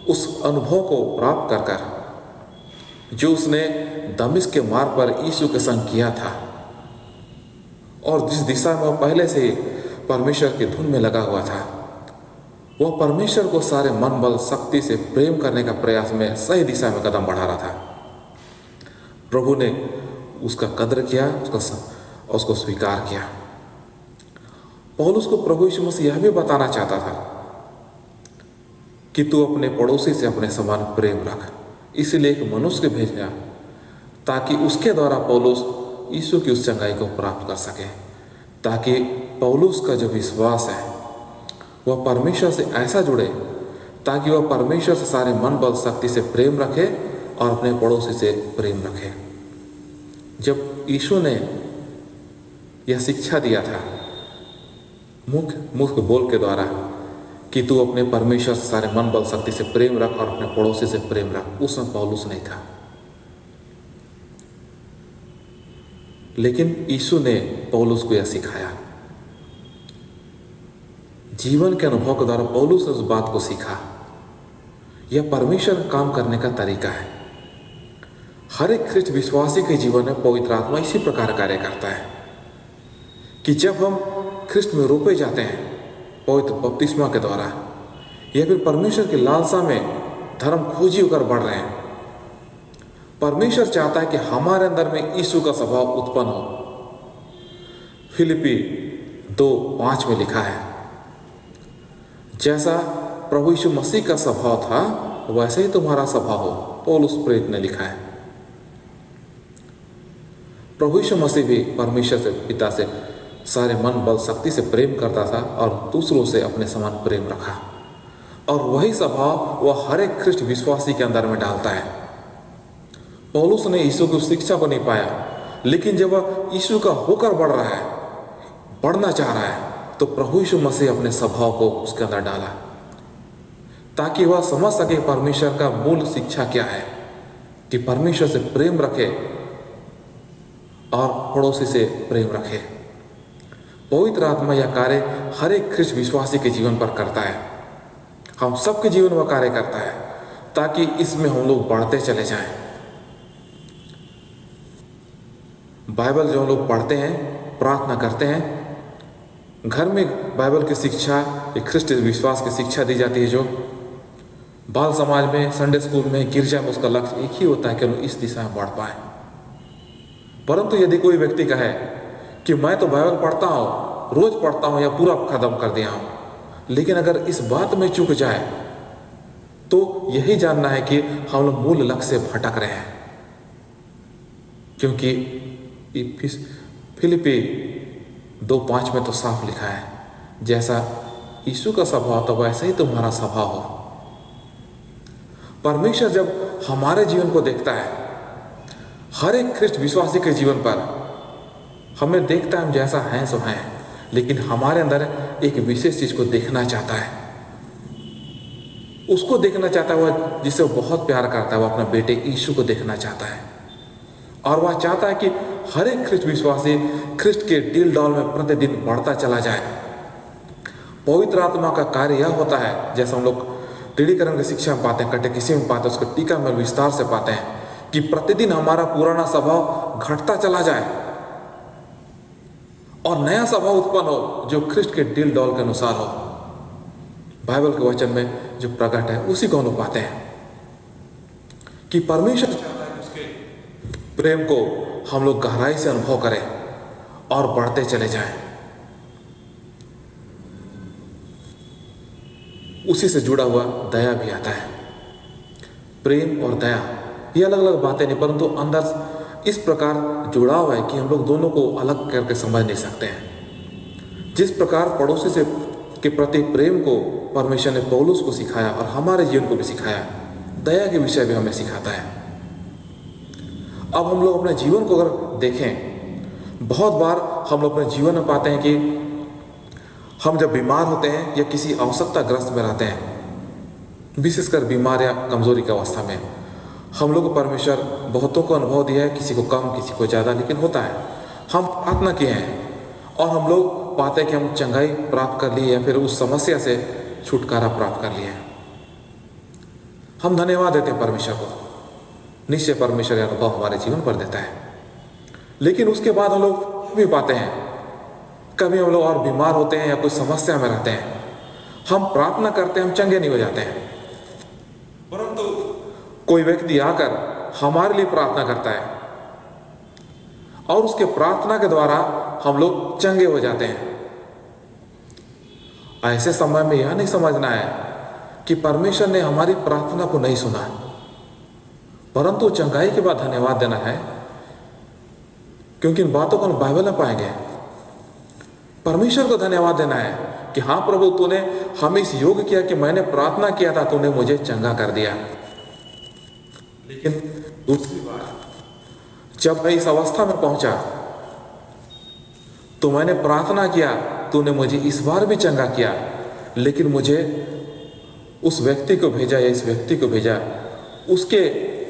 Speaker 2: उस अनुभव को प्राप्त कर कर जो उसने दमिश्क के मार्ग पर यीशु के संग किया था, और जिस दिशा में वह पहले से ही परमेश्वर की धुन में लगा हुआ था, वह परमेश्वर को सारे मन बल शक्ति से प्रेम करने का प्रयास में सही दिशा में कदम बढ़ा रहा था। प्रभु ने उसका कदर किया, उसको स्वीकार किया। पौलुस को प्रभु यीशु मसीह यह भी बताना चाहता था कि तू अपने पड़ोसी से अपने समान प्रेम रख। इसलिए एक मनुष्य को भेजा ताकि उसके द्वारा पौलुस यीशु की उस चंगाई को प्राप्त कर सके, ताकि पौलुस का जो विश्वास है वह परमेश्वर से ऐसा जुड़े ताकि वह परमेश्वर से सारे मन बल शक्ति से प्रेम रखे और अपने पड़ोसी से प्रेम रखे। जब यीशु ने यह शिक्षा दिया था मुख बोल के द्वारा कि तू अपने परमेश्वर से सारे मन बल शक्ति से प्रेम रख और अपने पड़ोसी से प्रेम रख, उसमें पौलुस नहीं था, लेकिन यीशु ने पौलुस को यह सिखाया। जीवन के अनुभव के द्वारा पौलुस ने उस बात को सीखा। यह परमेश्वर का काम करने का तरीका है। हर एक ख्रिस्ट विश्वासी के जीवन में पवित्र आत्मा इसी प्रकार कार्य करता है कि जब हम ख्रिस्ट में रोपे जाते हैं पवित्र बपतिस्मा के द्वारा, या फिर परमेश्वर की लालसा में धर्म खोजी होकर बढ़ रहे हैं, परमेश्वर चाहता है कि हमारे अंदर में यीशु का स्वभाव उत्पन्न हो। फिलिपी 2:5 में लिखा है, जैसा प्रभु यीशु मसीह का स्वभाव था वैसे ही तुम्हारा स्वभाव हो, पौलुस प्रेरित ने लिखा है। प्रभु यीशु मसीह भी परमेश्वर से पिता से सारे मन बल शक्ति से प्रेम करता था और दूसरों से अपने समान प्रेम रखा, और वही स्वभाव वह हर एक ख्रिस्ट विश्वासी के अंदर में डालता है। पौलुस ने यीशु की शिक्षा को नहीं पाया, लेकिन जब वह यीशु का होकर बढ़ रहा है, बढ़ना चाह रहा है, तो प्रभु यीशु मसीह अपने स्वभाव को उसके अंदर डाला ताकि वह समझ सके परमेश्वर का मूल शिक्षा क्या है, कि परमेश्वर से प्रेम रखे और पड़ोसी से प्रेम रखे। पवित्र आत्मा यह कार्य हर एक ख्रिस्ट विश्वासी के जीवन पर करता है, हम सबके जीवन में कार्य करता है, ताकि इसमें हम लोग बढ़ते चले जाएं। बाइबल जो हम लोग पढ़ते हैं, प्रार्थना करते हैं, घर में बाइबल की शिक्षा, एक ख्रिस्ट विश्वास की शिक्षा दी जाती है, जो बाल समाज में, संडे स्कूल में, गिरजा में, उसका लक्ष्य एक ही होता है कि हम इस दिशा में बढ़ पाए। परंतु यदि कोई व्यक्ति कहे कि मैं तो बाइबल पढ़ता हूँ, रोज पढ़ता हूँ या पूरा खत्म कर दिया हूँ, लेकिन अगर इस बात में चूक जाए तो यही जानना है कि हम लोग मूल लक्ष्य से भटक रहे हैं। क्योंकि फिलिपी 2:5 में तो साफ लिखा है, जैसा यीशु का स्वभाव था वैसे ही तुम्हारा स्वभाव हो। परमेश्वर जब हमारे जीवन को देखता है, हर एक ख्रिस्ट विश्वासी के जीवन पर हमें देखता है, हम जैसा हैं सो हैं, लेकिन हमारे अंदर एक विशेष चीज को देखना चाहता है। उसको देखना चाहता है वह जिसे वो बहुत प्यार करता है, वो अपने बेटे यीशु को देखना चाहता है, और वह चाहता है कि हर एक ख्रिस्ट विश्वासी ख्रिस्ट के दिल डॉल में प्रतिदिन बढ़ता चला जाए। पवित्र आत्मा का कार्य यह होता है, जैसे हम लोग दृढ़ीकरण की शिक्षा में पाते हैं, कैटेकिज्म में पाते हैं, उसको टीका में विस्तार से पाते हैं, कि प्रतिदिन हमारा पुराना स्वभाव घटता चला जाए और नया स्वभाव उत्पन्न हो जो ख्रिस्ट के दिल डौल के अनुसार हो। बाइबल के वचन में जो प्रकट है उसी को हम लोग पाते हैं कि परमेश्वर चाहता है कि उसके प्रेम को हम लोग गहराई से अनुभव करें और बढ़ते चले जाएं। उसी से जुड़ा हुआ दया भी आता है। प्रेम और दया ये अलग अलग बातें नहीं, परंतु अंदर इस प्रकार जुड़ाव है कि हम लोग दोनों को अलग करके समझ नहीं सकते हैं। जिस प्रकार पड़ोसी से के प्रति प्रेम को परमेश्वर ने पौलुस को सिखाया और हमारे जीवन को भी सिखाया, दया के विषय भी हमें सिखाता है। अब हम लोग अपने जीवन को अगर देखें, बहुत बार हम लोग अपने जीवन में पाते हैं कि हम जब बीमार होते हैं या किसी आवश्यकताग्रस्त में रहते हैं, विशेषकर बीमार या कमजोरी की अवस्था में, हम लोग को परमेश्वर बहुतों को अनुभव दिया है, किसी को कम किसी को ज़्यादा, लेकिन होता है। हम प्रार्थना किए हैं और हम लोग पाते हैं कि हम चंगाई प्राप्त कर लिए या फिर उस समस्या से छुटकारा प्राप्त कर लिए। हम धन्यवाद देते हैं परमेश्वर को, निश्चय परमेश्वर यह अनुभव हमारे जीवन पर देता है। लेकिन उसके बाद हम लोग भी पाते हैं कभी हम लोग और बीमार होते हैं या कोई समस्या में रहते हैं, हम प्रार्थना करते हैं, हम चंगे नहीं हो जाते हैं, परंतु कोई व्यक्ति आकर हमारे लिए प्रार्थना करता है और उसके प्रार्थना के द्वारा हम लोग चंगे हो जाते हैं। ऐसे समय में यह नहीं समझना है कि परमेश्वर ने हमारी प्रार्थना को नहीं सुना, परंतु चंगाई के बाद धन्यवाद देना है, क्योंकि इन बातों को हम बाइबल में पाएंगे। परमेश्वर को धन्यवाद देना है कि हाँ प्रभु, तूने हमें इस योग्य किया कि मैंने प्रार्थना किया था, तूने मुझे चंगा कर दिया। लेकिन दूसरी बार जब मैं इस अवस्था में पहुंचा तो मैंने प्रार्थना किया, तूने मुझे इस बार भी चंगा किया, लेकिन मुझे उस व्यक्ति को भेजा या इस व्यक्ति को भेजा, उसके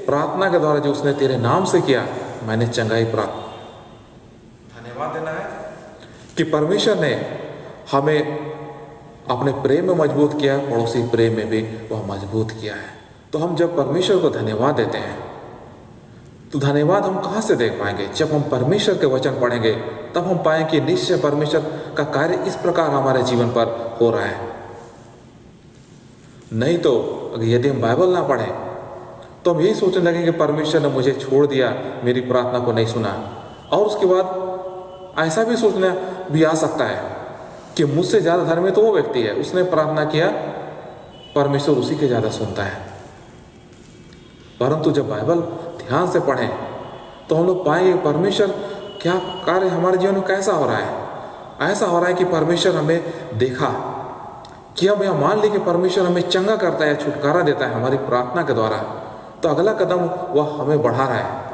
Speaker 2: प्रार्थना के द्वारा जो उसने तेरे नाम से किया, मैंने चंगाई प्राप्त। धन्यवाद देना है कि परमेश्वर ने हमें अपने प्रेम में मजबूत किया, पड़ोसी प्रेम में भी वह मजबूत किया है। तो हम जब परमेश्वर को धन्यवाद देते हैं तो धन्यवाद हम कहाँ से देख पाएंगे? जब हम परमेश्वर के वचन पढ़ेंगे तब हम पाएंगे कि निश्चय परमेश्वर का कार्य इस प्रकार हमारे जीवन पर हो रहा है। नहीं तो अगर यदि हम बाइबल ना पढ़ें तो हम यही सोचने लगेंगे कि परमेश्वर ने मुझे छोड़ दिया, मेरी प्रार्थना को नहीं सुना। और उसके बाद ऐसा भी सोचना भी आ सकता है कि मुझसे ज़्यादा धर्मी तो वो व्यक्ति है, उसने प्रार्थना किया, परमेश्वर उसी के ज़्यादा सुनता है। परंतु जब बाइबल ध्यान से पढ़ें तो हम लोग पाएंगे परमेश्वर क्या कार्य हमारे जीवन में कैसा हो रहा है। ऐसा हो रहा है कि परमेश्वर हमें देखा कि हम यह मान ली कि परमेश्वर हमें चंगा करता है, छुटकारा देता है हमारी प्रार्थना के द्वारा, तो अगला कदम वह हमें बढ़ा रहा है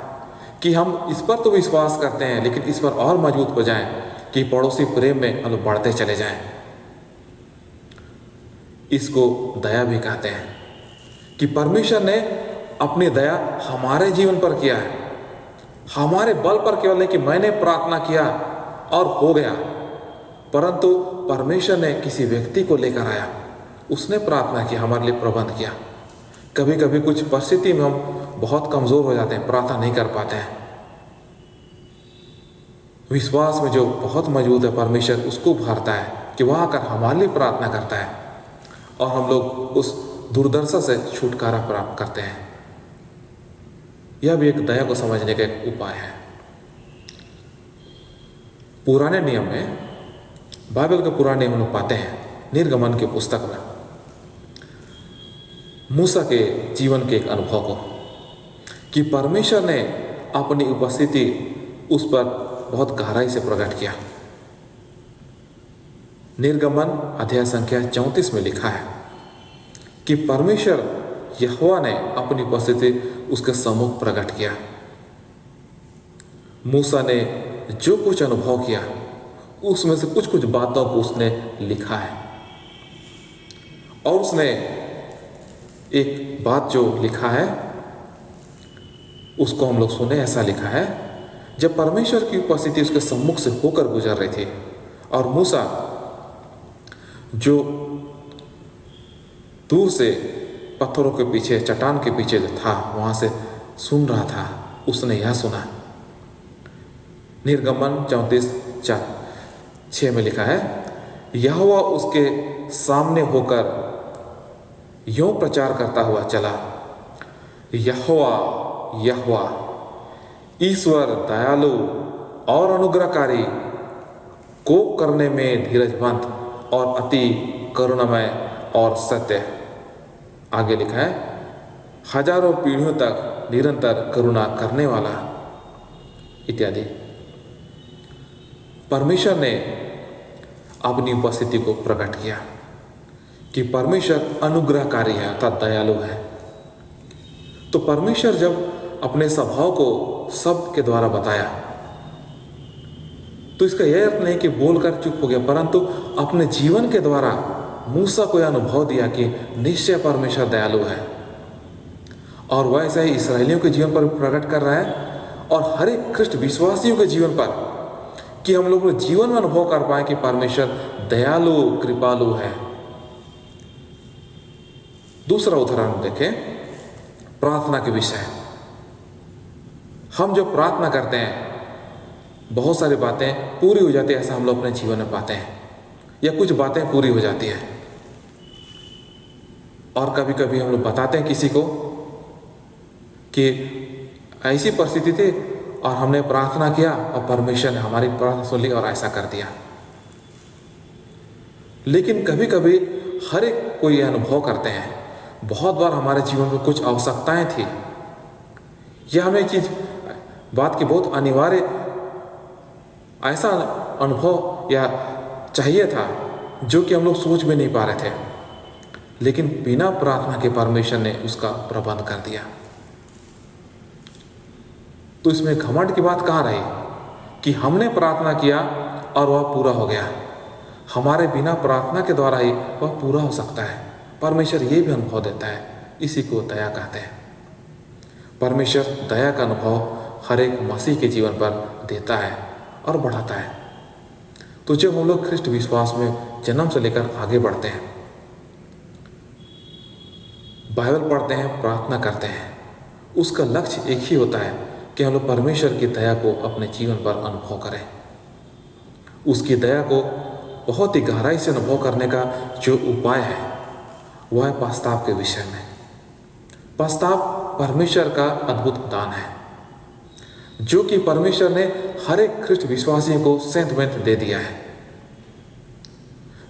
Speaker 2: कि हम इस पर तो विश्वास करते हैं, लेकिन इस पर और मजबूत हो जाएं कि पड़ोसी प्रेम में हम लोग बढ़ते चले जाएं। इसको दया भी कहते हैं कि परमेश्वर ने अपनी दया हमारे जीवन पर किया है, हमारे बल पर केवल नहीं कि मैंने प्रार्थना किया और हो गया, परंतु परमेश्वर ने किसी व्यक्ति को लेकर आया, उसने प्रार्थना की, हमारे लिए प्रबंध किया। कभी कभी कुछ परिस्थिति में हम बहुत कमजोर हो जाते हैं, प्रार्थना नहीं कर पाते हैं। विश्वास में जो बहुत मजबूत है परमेश्वर उसको भरता है कि वह आकर हमारे लिए प्रार्थना करता है और हम लोग उस दुर्दशा से छुटकारा प्राप्त करते हैं। यह भी एक दया को समझने का एक उपाय है। पुराने नियम में, बाइबल के पुराने नियम में पाते हैं निर्गमन की पुस्तक में मूसा के जीवन के एक अनुभव को कि परमेश्वर ने अपनी उपस्थिति उस पर बहुत गहराई से प्रकट किया। निर्गमन अध्याय संख्या 34 में लिखा है कि परमेश्वर यहोवा ने अपनी उपस्थिति उसके सम्मुख प्रकट किया। मूसा ने जो कुछ अनुभव किया उसमें से कुछ कुछ बातों को उसने लिखा है और उसने एक बात जो लिखा है उसको हम लोग सुने। ऐसा लिखा है, जब परमेश्वर की उपस्थिति उसके सम्मुख से होकर गुजर रही थी और मूसा जो दूर से पत्थरों के पीछे, चट्टान के पीछे जो था वहां से सुन रहा था, उसने यह सुना। निर्गमन 34:4, 6 में लिखा है, यहोवा उसके सामने होकर यूं प्रचार करता हुआ चला, यहोवा यहोवा ईश्वर दयालु और अनुग्रहकारी, कोप करने में धीरजवंत और अति करुणामय और सत्य। आगे लिखा है, हजारों पीढ़ियों तक निरंतर करुणा करने वाला, इत्यादि। परमेश्वर ने अपनी उपस्थिति को प्रकट किया कि परमेश्वर अनुग्रहकारी है अर्थात दयालु है। तो परमेश्वर जब अपने स्वभाव को शब्द के द्वारा बताया तो इसका यह अर्थ नहीं कि बोलकर चुप हो गया, परंतु अपने जीवन के द्वारा मूसा को यह अनुभव दिया कि निश्चय परमेश्वर दयालु है, और वैसे ही इसराइलियों के जीवन पर प्रकट कर रहा है और हर एक ख्रिस्ट विश्वासियों के जीवन पर, कि हम लोग जीवन में अनुभव कर पाए कि परमेश्वर दयालु कृपालु है। दूसरा उदाहरण देखें, प्रार्थना के विषय। हम जो प्रार्थना करते हैं बहुत सारी बातें पूरी हो जाती है, ऐसा हम लोग अपने जीवन में पाते हैं, या कुछ बातें पूरी हो जाती हैं। और कभी कभी हम लोग बताते हैं किसी को कि ऐसी परिस्थिति थी और हमने प्रार्थना किया और परमेश्वर ने हमारी प्रार्थना सुन ली और ऐसा कर दिया। लेकिन कभी कभी हर एक कोई अनुभव करते हैं, बहुत बार हमारे जीवन में कुछ आवश्यकताएं थी, या हमें चीज बात की बहुत अनिवार्य ऐसा अनुभव या चाहिए था जो कि हम लोग सोच भी नहीं पा रहे थे, लेकिन बिना प्रार्थना के परमेश्वर ने उसका प्रबंध कर दिया। तो इसमें घमंड की बात कहाँ रही कि हमने प्रार्थना किया और वह पूरा हो गया। हमारे बिना प्रार्थना के द्वारा ही वह पूरा हो सकता है। परमेश्वर ये भी अनुभव देता है, इसी को दया कहते हैं। परमेश्वर दया का अनुभव हर एक मसीह के जीवन पर देता है और बढ़ाता है। तो जब हम लोग ख्रिस्ट विश्वास में जन्म से लेकर आगे बढ़ते हैं, बाइबल पढ़ते हैं, प्रार्थना करते हैं, उसका लक्ष्य एक ही होता है कि हम लोग परमेश्वर की दया को अपने जीवन पर अनुभव करें। उसकी दया को बहुत ही गहराई से अनुभव करने का जो उपाय है वह है पश्चाताप के विषय में। पश्चाताप परमेश्वर का अद्भुत दान है जो कि परमेश्वर ने हर एक ख्रिस्ट विश्वासी को सेंध दे दिया है।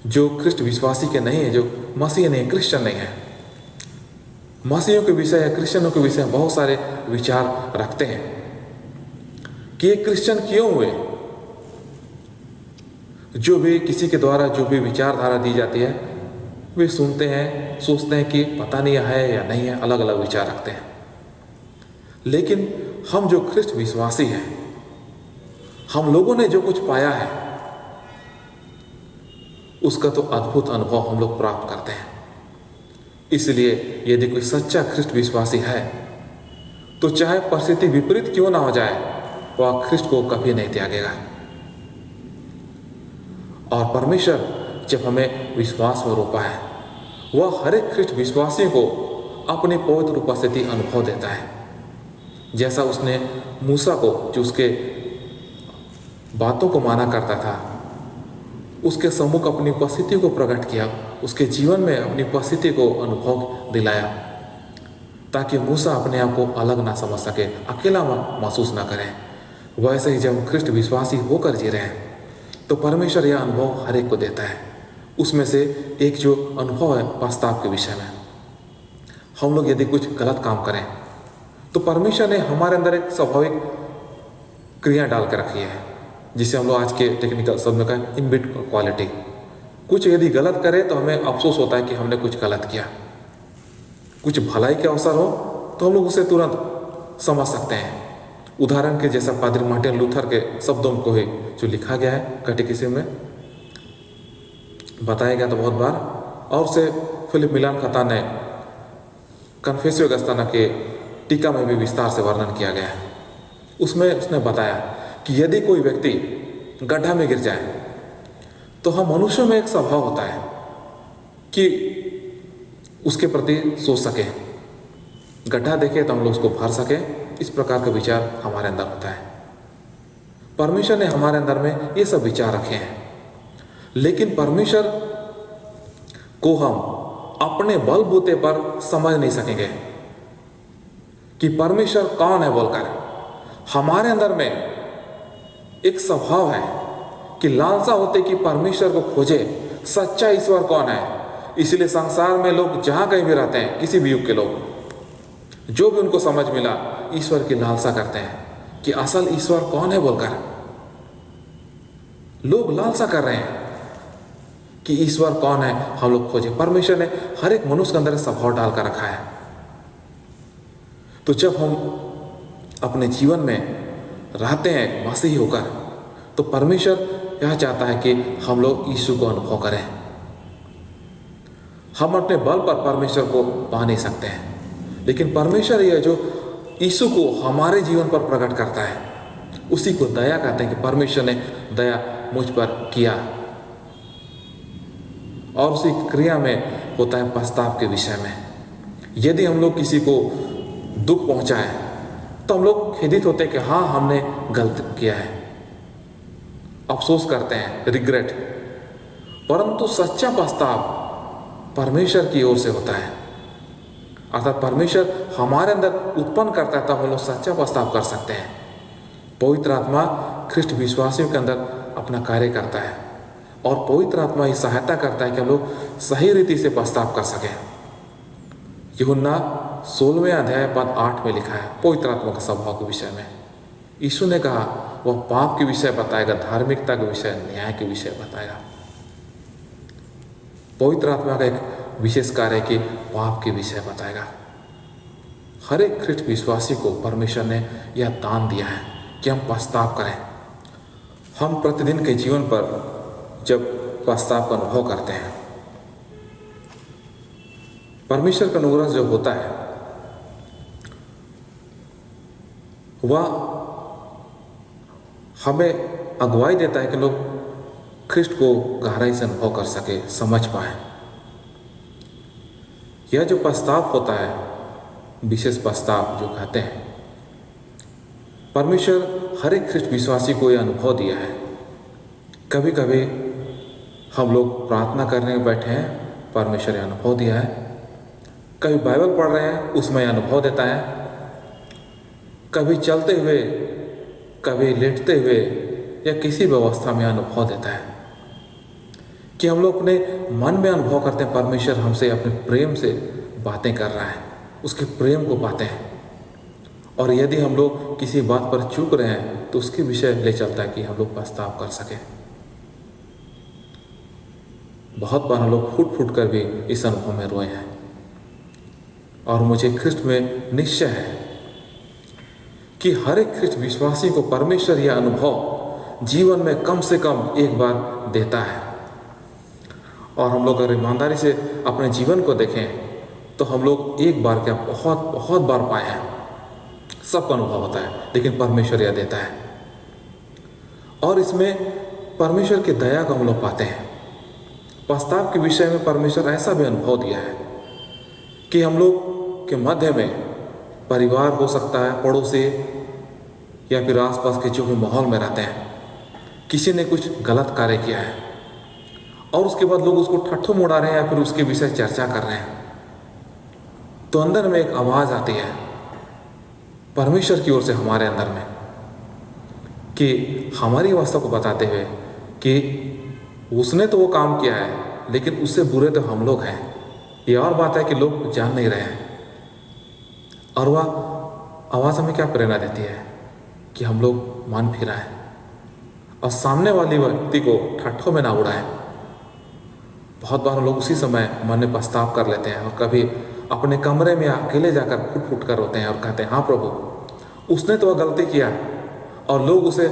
Speaker 2: जो ख्रिस्ट विश्वासी के नहीं है, जो मसीह नहीं, क्रिश्चियन नहीं है, मसीहियों के विषय या क्रिश्चियनों के विषय बहुत सारे विचार रखते हैं कि ये क्रिश्चियन क्यों हुए। जो भी किसी के द्वारा जो भी विचारधारा दी जाती है वे सुनते हैं, सोचते हैं कि पता नहीं है या नहीं है, अलग अलग विचार रखते हैं। लेकिन हम जो ख्रिस्ट विश्वासी हैं, हम लोगों ने जो कुछ पाया है उसका तो अद्भुत अनुभव हम लोग प्राप्त करते हैं। इसलिए यदि कोई सच्चा ख्रिस्ट विश्वासी है तो चाहे परिस्थिति विपरीत क्यों ना हो जाए, वह ख्रिस्ट को कभी नहीं त्यागेगा। और परमेश्वर जब हमें विश्वास में रोपा है, वह हर एक ख्रिस्ट विश्वासी को अपनी पवित्र उपस्थिति अनुभव देता है। जैसा उसने मूसा को, जो उसके बातों को माना करता था, उसके सम्मुख अपनी उपस्थिति को प्रकट किया, उसके जीवन में अपनी उपस्थिति को अनुभव दिलाया, ताकि मूसा अपने आप को अलग ना समझ सके, अकेला महसूस ना करे। वैसे ही जब ख्रिस्ट विश्वासी होकर जी रहे हैं तो परमेश्वर यह अनुभव हर एक को देता है। उसमें से एक जो अनुभव है पश्चाताप के विषय में। हम लोग यदि कुछ गलत काम करें तो परमेश्वर ने हमारे अंदर एक स्वाभाविक क्रिया डाल कर रखी है, जिसे हम लोग आज के टेक्निकल शब्द में कहें इनबिल्ट क्वालिटी। कुछ यदि गलत करें तो हमें अफसोस होता है कि हमने कुछ गलत किया। कुछ भलाई के अवसर हो तो हम लोग उसे तुरंत समझ सकते हैं। उदाहरण के जैसा पादरी मार्टिन लूथर के शब्दों को ही जो लिखा गया है कैटेकिज्म में बताया गया था बहुत बार, और उसे फिलिप मिलान खता ने कन्फेसियो अगस्ताना के टीका में भी विस्तार से वर्णन किया गया है। उसमें उसने बताया कि यदि कोई व्यक्ति गड्ढा में गिर जाए तो हम मनुष्यों में एक स्वभाव होता है कि उसके प्रति सोच सके, गड्ढा देखे तो हम लोग उसको भर सके, इस प्रकार का विचार हमारे अंदर होता है। परमेश्वर ने हमारे अंदर में ये सब विचार रखे हैं लेकिन परमेश्वर को हम अपने बलबूते पर समझ नहीं सकेंगे कि परमेश्वर कौन है बोलकर। हमारे अंदर में एक स्वभाव है कि लालसा होते कि परमेश्वर को खोजे, सच्चा ईश्वर कौन है। इसलिए संसार में लोग जहां कहीं भी रहते हैं, किसी भी युग के लोग, जो भी उनको समझ मिला, ईश्वर की लालसा करते हैं कि असल ईश्वर कौन है बोलकर। लोग लालसा कर रहे हैं कि ईश्वर कौन है, हम लोग खोजे। परमेश्वर ने हर एक मनुष्य के अंदर स्वभाव डालकर रखा है। तो जब हम अपने जीवन में रहते हैं मसीही होकर, तो परमेश्वर यह चाहता है कि हम लोग यीशु को अनुभव करें। हम अपने बल पर परमेश्वर को पा नहीं सकते हैं, लेकिन परमेश्वर यह जो यीशु को हमारे जीवन पर प्रकट करता है, उसी को दया कहते हैं कि परमेश्वर ने दया मुझ पर किया। और उसी क्रिया में होता है पछताव के विषय में। यदि हम लोग किसी को दुख पहुंचाए तो हम लोग खेदित होते हैं कि हाँ, हमने गलत किया है, अफसोस करते हैं, रिग्रेट। परंतु सच्चा पछताव परमेश्वर की ओर से होता है, अर्थात परमेश्वर हमारे अंदर उत्पन्न करता है, तब हम लोग सच्चा पछताव कर सकते हैं। पवित्र आत्मा ख्रिस्ट विश्वासियों के अंदर अपना कार्य करता है और पवित्र आत्मा ही सहायता करता है कि हम लोग सही रीति से पछताव कर सकें। यूहन्ना 16वें अध्याय पद 8 में लिखा है पवित्र आत्मा के स्वभाव के विषय में। यीशु ने कहा वह पाप के विषय बताएगा, धार्मिकता के विषय, न्याय के विषय बताएगा। पवित्र आत्मा का एक विशेष कार्य है कि पाप के विषय बताएगा। हर एक ख्रिस्ट विश्वासी को परमेश्वर ने यह दान दिया है कि हम पछताव करें। हम प्रतिदिन के जीवन पर जब पछताव का अनुभव करते हैं, परमेश्वर का अनुग्रह जो होता है वह हमें अगुवाई देता है कि लोग ख्रिस्ट को गहराई से अनुभव कर सके, समझ पाए। यह जो पछताव होता है, विशेष पछताव जो कहते हैं, परमेश्वर हर एक ख्रिस्ट विश्वासी को यह अनुभव दिया है। कभी कभी हम लोग प्रार्थना करने बैठे हैं, परमेश्वर यह अनुभव दिया है। कभी बाइबल पढ़ रहे हैं, उसमें यह अनुभव देता है। कभी चलते हुए, कभी लेटते हुए या किसी व्यवस्था में अनुभव देता है कि हम लोग अपने मन में अनुभव करते हैं परमेश्वर हमसे अपने प्रेम से बातें कर रहा है, उसके प्रेम को पाते हैं। और यदि हम लोग किसी बात पर चूक रहे हैं तो उसके विषय ले चलता है कि हम लोग पछताव कर सकें। बहुत बार हम लोग फूट फूट कर भी इस अनुभव में रोए हैं। और मुझे ख्रिस्ट में निश्चय है कि हर एक ख्रिस्ट विश्वासी को परमेश्वर यह अनुभव जीवन में कम से कम एक बार देता है। और हम लोग अगर ईमानदारी से अपने जीवन को देखें तो हम लोग एक बार क्या बहुत बहुत बार पाए हैं। सबका अनुभव होता है, लेकिन परमेश्वर यह देता है। और इसमें परमेश्वर की दया को हम लोग पाते हैं। पछताव के विषय में परमेश्वर ऐसा भी अनुभव दिया है कि हम लोग के मध्य में परिवार हो सकता है, पड़ोसी या फिर आसपास के जो भी माहौल में रहते हैं, किसी ने कुछ गलत कार्य किया है और उसके बाद लोग उसको ठट्ठो मुड़ा रहे हैं या फिर उसके विषय चर्चा कर रहे हैं, तो अंदर में एक आवाज़ आती है परमेश्वर की ओर से हमारे अंदर में कि हमारी अवस्था को बताते हुए कि उसने तो वो काम किया है, लेकिन उससे बुरे तो हम लोग हैं। ये और बात है कि लोग जान नहीं रहे हैं। और वह आवाज़ हमें क्या प्रेरणा देती है कि हम लोग मन फिराएं और सामने वाली व्यक्ति को ठट्ठों में ना उड़ाएं। बहुत बार हम लोग उसी समय मन में पछताव कर लेते हैं और कभी अपने कमरे में अकेले जाकर फुट फुट कर रोते हैं और कहते हैं हाँ प्रभु, उसने तो वह गलती किया और लोग उसे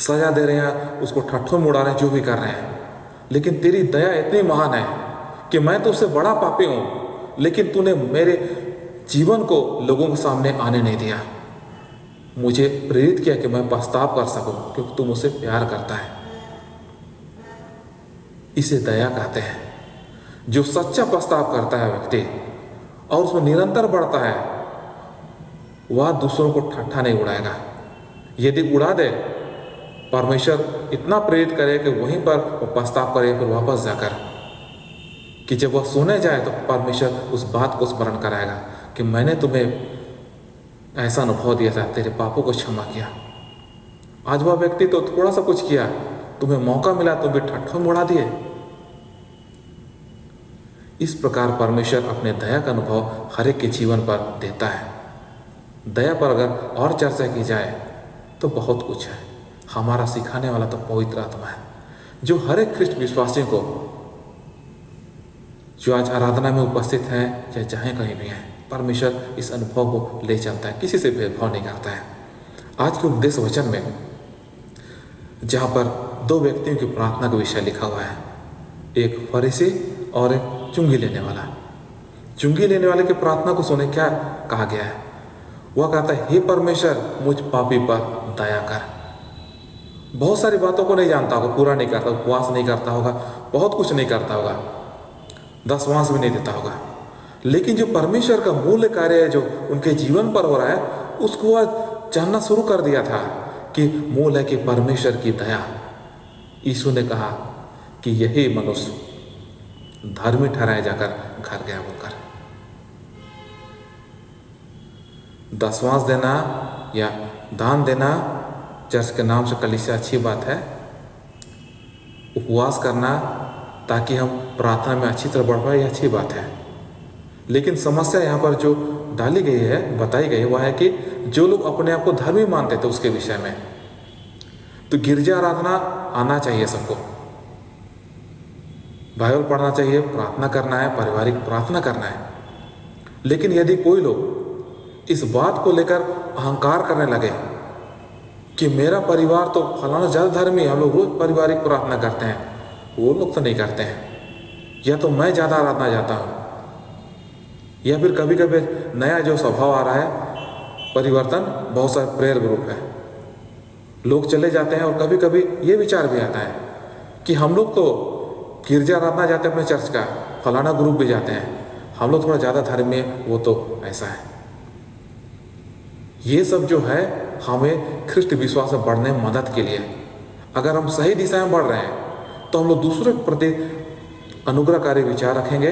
Speaker 2: सजा दे रहे हैं, उसको ठट्ठों में उड़ा रहे हैं, जो भी कर रहे हैं, लेकिन तेरी दया इतनी महान है कि मैं तो उससे बड़ा पापी हूँ, लेकिन तूने मेरे जीवन को लोगों के सामने आने नहीं दिया। मुझे प्रेरित किया कि मैं पछताव कर सकूं, क्योंकि तू मुझसे प्यार करता है। इसे दया कहते हैं। जो सच्चा पछताव करता है व्यक्ति और उसमें निरंतर बढ़ता है, वह दूसरों को ठट्ठा नहीं उड़ाएगा। यदि उड़ा दे परमेश्वर इतना प्रेरित करे कि वहीं पर वो पछताव करे, फिर वापस जाकर कि जब वह सोने जाए तो परमेश्वर उस बात को स्मरण कराएगा कि मैंने तुम्हें ऐसा अनुभव दिया था, तेरे पापों को क्षमा किया। आज वह व्यक्ति तो थोड़ा सा कुछ किया, तुम्हें मौका मिला तुम भी ठट्ठों में उड़ा दिए। इस प्रकार परमेश्वर अपने दया का अनुभव हर एक के जीवन पर देता है। दया पर अगर और चर्चा की जाए तो बहुत कुछ है। हमारा सिखाने वाला तो पवित्र आत्मा है, जो हर एक ख्रिस्ट विश्वासियों को, जो आज आराधना में उपस्थित हैं या चाहे कहीं भी हैं, परमेश्वर इस अनुभव को ले चलता है, किसी से भेदभाव नहीं करता है। आज के उपदेश वचन में जहाँ पर दो व्यक्तियों की प्रार्थना का विषय लिखा हुआ है, एक फरीसी और एक चुंगी लेने वाला। चुंगी लेने वाले की प्रार्थना को सुने क्या कहा गया है? वह कहता है, हे परमेश्वर मुझ पापी पर दया कर। बहुत सारी बातों को नहीं जानता होगा, पूरा नहीं करता, उपवास नहीं करता होगा, बहुत कुछ नहीं करता होगा, दशवांश भी नहीं देता होगा, लेकिन जो परमेश्वर का मूल्य कार्य है जो उनके जीवन पर हो रहा है, उसको वह जानना शुरू कर दिया था कि मूल है कि परमेश्वर की दया। यीशु ने कहा कि यही मनुष्य धर्मी ठहराया जाकर घर गया बोलकर। दशवांश देना या दान देना चर्च के नाम से कलीसिया अच्छी बात है। उपवास करना ताकि हम प्रार्थना में अच्छी तरह बढ़ पाए, यह अच्छी बात है। लेकिन समस्या यहाँ पर जो डाली गई है, बताई गई है, वह है कि जो लोग अपने आप को धर्मी मानते थे उसके विषय में, तो गिरजा आराधना आना चाहिए सबको, बाइबल पढ़ना चाहिए, प्रार्थना करना है, पारिवारिक प्रार्थना करना है। लेकिन यदि कोई लोग इस बात को लेकर अहंकार करने लगे कि मेरा परिवार तो फलाना ज़्यादा धर्मी है, हम लोग रोज पारिवारिक प्रार्थना करते हैं, वो लोग तो नहीं करते हैं, या तो मैं ज़्यादा आराधना जाता हूँ, या फिर कभी कभी नया जो स्वभाव आ रहा है परिवर्तन, बहुत सारे प्रेयर ग्रुप है, लोग चले जाते हैं और कभी कभी ये विचार भी आता है कि हम लोग तो गिरजा आराधना जाते हैं अपने चर्च का, फलाना ग्रुप भी जाते हैं, हम लोग थोड़ा ज़्यादा धर्मी है, वो तो ऐसा है। ये सब जो है हमें ख्रिस्ट विश्वास में बढ़ने में मदद के लिए, अगर हम सही दिशा में बढ़ रहे हैं तो हम लोग दूसरों के प्रति अनुग्रहकारी विचार रखेंगे,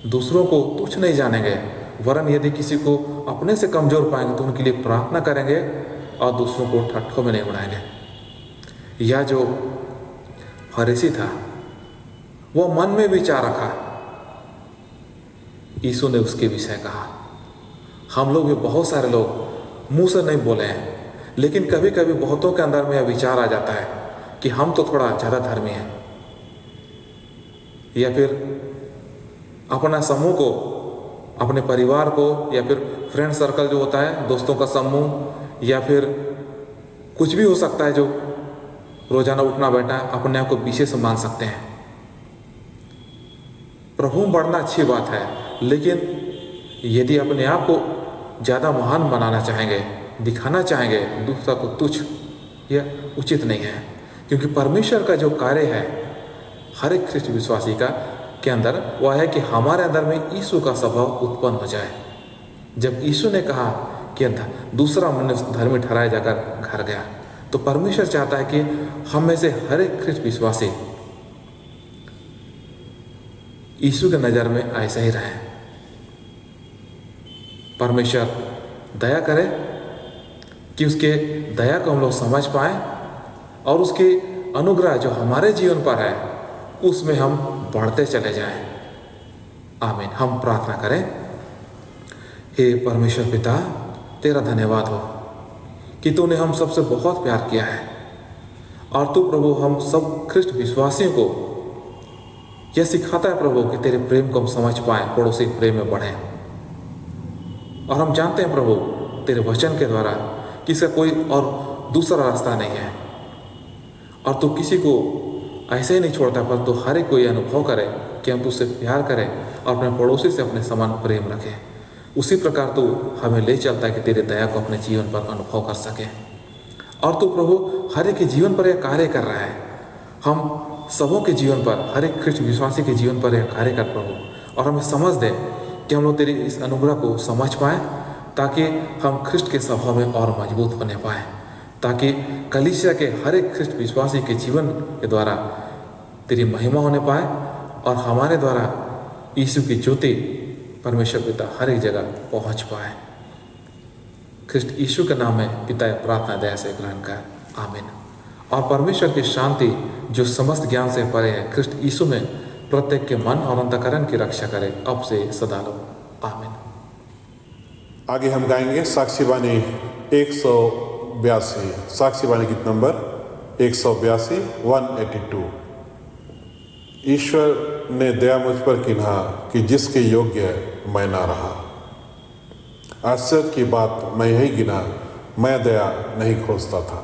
Speaker 2: दूसरों को तुच्छ नहीं जानेंगे, वरन यदि किसी को अपने से कमजोर पाएंगे तो उनके लिए प्रार्थना करेंगे और दूसरों को ठट्ठों में नहीं उड़ाएंगे। या जो फरीसी था वो मन में विचार रखा, यीशु ने उसके विषय कहा। हम लोग भी बहुत सारे लोग मुंह से नहीं बोले हैं, लेकिन कभी कभी बहुतों के अंदर में यह विचार आ जाता है कि हम तो थोड़ा ज़्यादा धर्मी हैं, या फिर अपना समूह को, अपने परिवार को, या फिर फ्रेंड सर्कल जो होता है, दोस्तों का समूह, या फिर कुछ भी हो सकता है जो रोजाना उठना बैठना, अपने आप को विशेष मान सकते हैं। प्रभु में बढ़ना अच्छी बात है, लेकिन यदि अपने आप को ज़्यादा महान बनाना चाहेंगे, दिखाना चाहेंगे दूसरा को तुच्छ, यह उचित नहीं है। क्योंकि परमेश्वर का जो कार्य है हर एक ख्रिस्ट विश्वासी का के अंदर, वह है कि हमारे अंदर में यीशु का स्वभाव उत्पन्न हो जाए। जब यीशु ने कहा कि दूसरा मनुष्य धर्मी ठहराया जाकर घर गया, तो परमेश्वर चाहता है कि हम में से हर एक ख्रिस्ट विश्वासी यीशु के नज़र में ऐसा ही रहे। परमेश्वर दया करे कि उसके दया को हम लोग समझ पाए और उसकी अनुग्रह जो हमारे जीवन पर है उसमें हम बढ़ते चले जाएं। आमीन। हम प्रार्थना करें। हे परमेश्वर पिता, तेरा धन्यवाद हो कि तूने हम सबसे बहुत प्यार किया है, और तू प्रभु हम सब ख्रिस्ट विश्वासियों को यह सिखाता है प्रभु कि तेरे प्रेम को हम समझ पाएं, पड़ोसी प्रेम में बढ़ें। और हम जानते हैं प्रभु तेरे वचन के द्वारा कि इसका कोई और दूसरा रास्ता नहीं है, और तू किसी को ऐसे ही नहीं छोड़ता, पर तू हर एक को ये अनुभव करे कि हम तुझसे प्यार करें और अपने पड़ोसी से अपने समान प्रेम रखें। उसी प्रकार तू हमें ले चलता है कि तेरे दया को अपने जीवन पर अनुभव कर सके। और तू प्रभु हर एक के जीवन पर यह कार्य कर रहा है, हम सबों के जीवन पर, हर एक ख्रिस्ट विश्वासी के जीवन पर यह कार्य कर प्रभु, और हमें समझ दे कि हम लोग तेरी इस अनुग्रह को समझ पाएँ, ताकि हम ख्रिस्ट के स्वभाव में और मजबूत होने पाएँ। ताकि कलीसिया के हर एक ख्रिस्ट विश्वासी के जीवन के द्वारा तेरी महिमा होने पाए और हमारे द्वारा यीशु की ज्योति परमेश्वर पिता हर एक जगह पहुंच पाए। ख्रिस्ट यीशु के नाम में पिता प्रार्थना दया से ग्रहण कर, आमीन। और परमेश्वर की शांति जो समस्त ज्ञान से परे है ख्रिस्ट यीशु में प्रत्येक के मन और अंतःकरण की रक्षा करे अब से सदा लो, आमीन।
Speaker 1: आगे हम गाएंगे साक्षी बानी 182। साक्षी बानी गीत नंबर 182, 182। ईश्वर ने दया मुझ पर किन्हा कि जिसके योग्य मैं ना रहा। आश्चर्य की बात मैं यही गिना, मैं दया नहीं खोजता था।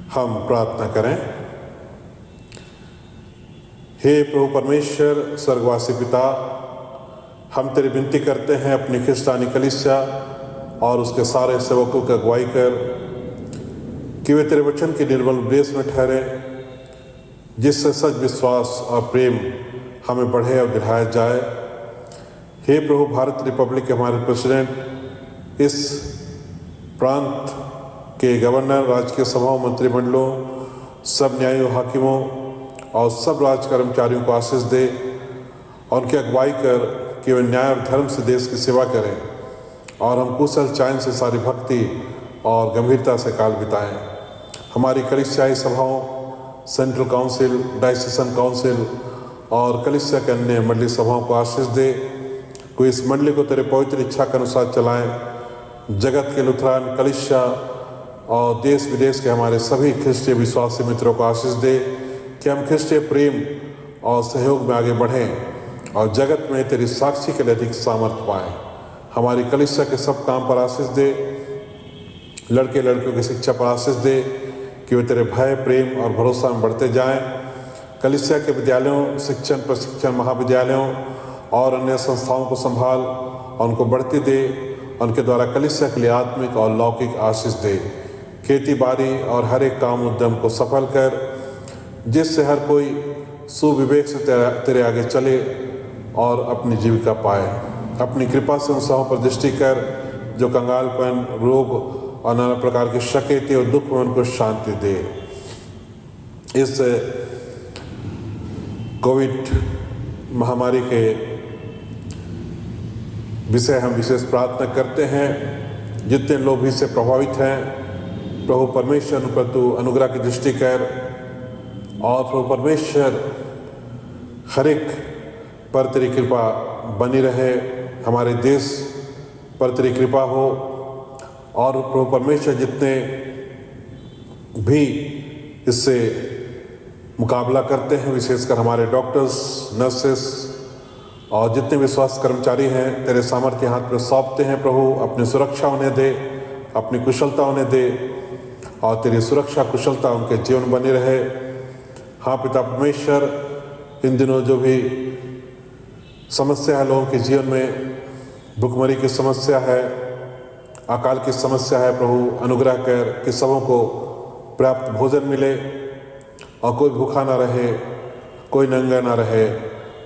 Speaker 1: हम प्रार्थना करें। हे प्रभु परमेश्वर स्वर्गवासी पिता, हम तेरी विनती करते हैं अपनी ख्रिस्तानी कलीसिया और उसके सारे सेवकों की अगुवाई कर कि वे तेरे वचन के निर्मल उपदेश में ठहरे, जिससे सच विश्वास और प्रेम हमें बढ़े और गिराया जाए। हे प्रभु, भारत रिपब्लिक के हमारे प्रेसिडेंट, इस प्रांत के गवर्नर, राजकीय सभाओं, मंत्रिमंडलों, सब न्यायियों, हाकिमों और सब राज कर्मचारियों को आशीष दे और उनकी अगुवाई कर कि वे न्याय और धर्म से देश की सेवा करें और हम कुशल चैन से सारी भक्ति और गंभीरता से काल बिताएं। हमारी कलीसियाई सभाओं, सेंट्रल काउंसिल, डायसेशन काउंसिल और कलीसिया के अन्य मंडली सभाओं को आशीष दे, कोई इस मंडली को तेरे पवित्र इच्छा के अनुसार चलाएं। जगत के लुथरान कलीसिया और देश विदेश के हमारे सभी ख्रिस्तीय विश्वासी मित्रों को आशीष दे कि हम ख्रिस्तीय प्रेम और सहयोग में आगे बढ़ें और जगत में तेरी साक्षी के लिए अधिक सामर्थ्य पाएं। हमारी कलीसिया के सब काम पर आशीष दे, लड़के लड़कियों की शिक्षा पर आशीष दे कि वे तेरे भय, प्रेम और भरोसा में बढ़ते जाएं। कलीसिया के विद्यालयों, शिक्षण, प्रशिक्षण, महाविद्यालयों और अन्य संस्थाओं को संभाल और उनको बढ़ती दे, उनके द्वारा कलीसिया के लिए आत्मिक और लौकिक आशीष दे। खेती बाड़ी और हर एक काम उद्यम को सफल कर, जिससे हर कोई सुविवेक से तेरे आगे चले और अपनी जीविका पाए। अपनी कृपा से उन सबों पर दृष्टि कर जो कंगालपन, रोग और नाना प्रकार की शकेती और दुख में उनको शांति दे। इस कोविड महामारी के विषय हम विशेष प्रार्थना करते हैं। जितने लोग इससे प्रभावित हैं, प्रभु परमेश्वर पर तू अनुग्रह की दृष्टि कर और प्रभु परमेश्वर हर एक पर तेरी कृपा बनी रहे। हमारे देश पर तेरी कृपा हो और प्रभु परमेश्वर जितने भी इससे मुकाबला करते हैं, विशेषकर हमारे डॉक्टर्स, नर्सेस और जितने विश्वास कर्मचारी हैं, तेरे सामर्थ्य हाथ में सौंपते हैं। प्रभु अपनी सुरक्षा उन्हें दे, अपनी कुशलता उन्हें दे और तेरी सुरक्षा कुशलता उनके जीवन बनी रहे। हाँ पिता परमेश्वर, इन दिनों जो भी समस्या है लोगों के जीवन में, भुखमरी की समस्या है, अकाल की समस्या है, प्रभु अनुग्रह कर कि सबों को पर्याप्त भोजन मिले और कोई भूखा ना रहे, कोई नंगा ना रहे।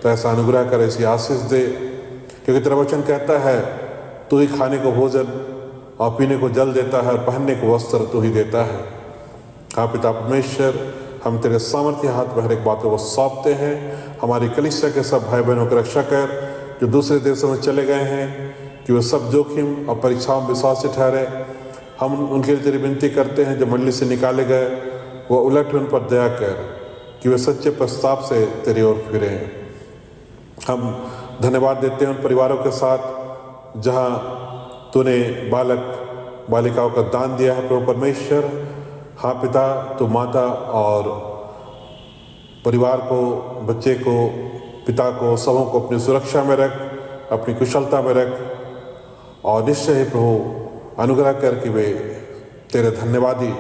Speaker 1: तो ऐसा अनुग्रह कर, ऐसी आशीष दे, क्योंकि तेरा वचन कहता है तू ही खाने को भोजन और पीने को जल देता है और पहनने को वस्त्र तू ही देता है। हाँ पिता परमेश्वर, हम तेरे सामर्थ्य हाथ में हर एक बातों को सौंपते हैं। हमारी कलीसिया के सब भाई बहनों की रक्षा कर जो दूसरे देशों में चले गए हैं, कि वे सब जोखिम और परीक्षाओं में विश्वासी ठहरे। हम उनके लिए तेरी विनती करते हैं जो मंडली से निकाले गए, वो उलट उन पर दया कर कि वे सच्चे प्रस्ताव से तेरी ओर फिरें। हम धन्यवाद देते हैं उन परिवारों के साथ जहाँ तूने बालक बालिकाओं का दान दिया है। प्रभु परमेश्वर, हाँ पिता, तो माता और परिवार को, बच्चे को, पिता को, सबों को अपनी सुरक्षा में रख, अपनी कुशलता में रख और निश्चय ही प्रभु अनुग्रह कर कि वे तेरे धन्यवादी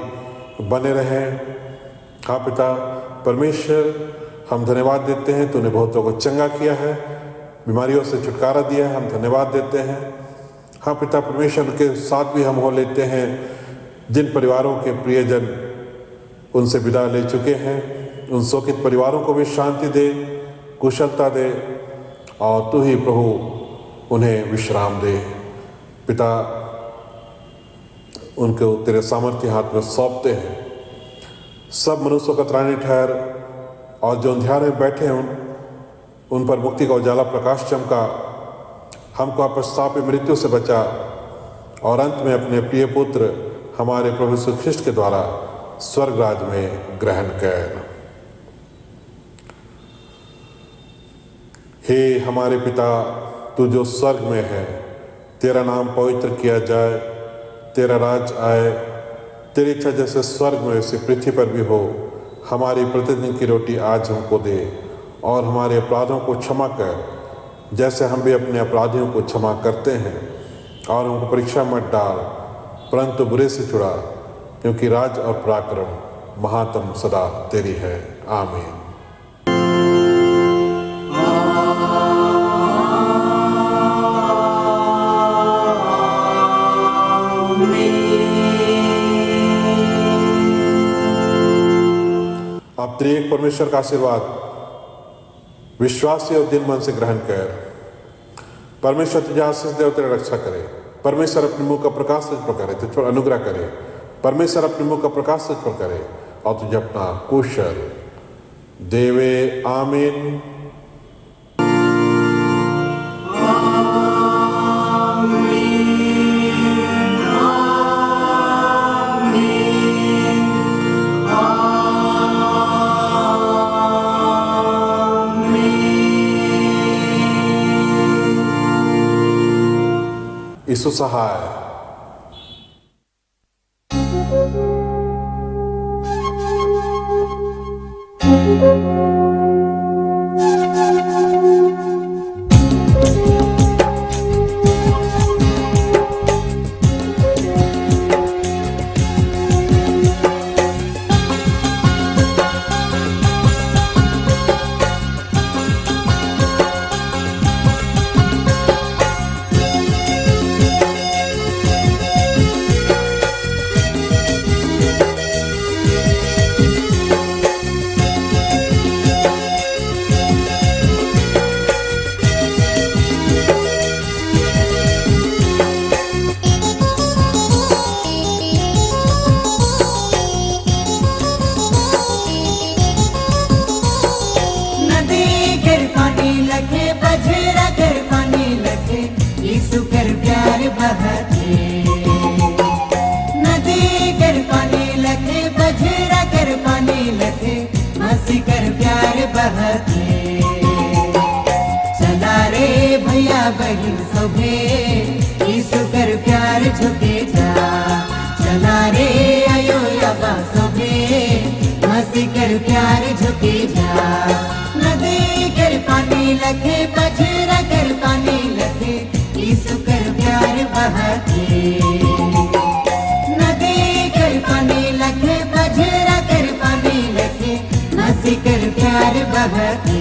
Speaker 1: बने रहें। हाँ पिता परमेश्वर, हम धन्यवाद देते हैं, तूने बहुतों को चंगा किया है, बीमारियों से छुटकारा दिया है, हम धन्यवाद देते हैं। हाँ पिता परमेश्वर, के साथ भी हम हो लेते हैं जिन परिवारों के प्रियजन उनसे विदा ले चुके हैं, उन शोकित परिवारों को भी शांति दे, कुशलता दे और तू ही प्रभु उन्हें विश्राम दे। पिता, उनको तेरे सामर्थ्य हाथ में सौंपते हैं। सब मनुष्यों का त्राणी ठहर और जो अंधियारे में बैठे हैं उन पर मुक्ति का उजाला प्रकाश चमका। हमको अपस्ताप मृत्यु से बचा और अंत में अपने प्रिय पुत्र हमारे प्रभु यीशु ख्रिस्ट के द्वारा स्वर्ग राज में ग्रहण कर। हे हमारे पिता, तू जो स्वर्ग में है, तेरा नाम पवित्र किया जाए, तेरा राज आए, तेरी इच्छा जैसे स्वर्ग में वैसे पृथ्वी पर भी हो। हमारी प्रतिदिन की रोटी आज हमको दे और हमारे अपराधों को क्षमा कर जैसे हम भी अपने अपराधियों को क्षमा करते हैं, और हमको परीक्षा मत डाल परंतु बुरे से छुड़ा, क्योंकि राज और पराक्रम महात्म सदा तेरी है। आमीन। आप त्रिएक परमेश्वर का आशीर्वाद विश्वासी और दिन मन से ग्रहण कर। परमेश्वर तुझे आशीष दे और तेरी रक्षा करे। परमेश्वर अपने मुंह का प्रकाश तुझ पर करे, तुझ पर अनुग्रह करे। परमेश्वर अपने मुंह का प्रकाश तुझ पर करे और तुझे अपना कुशल देवे। आमीन। यीशु सहाय।
Speaker 3: चला रे भैया बहिन सोभे यीशु कर प्यार झुके जा। चला रे आयो याबा सोभे मसीह कर प्यार झुके जा। नदी कर पानी लखे बजरा कर पानी लखे यीशु कर प्यार बहके। नदी कर पानी लखे बजरा कर पानी लखे मसीह कर प्यार बहके।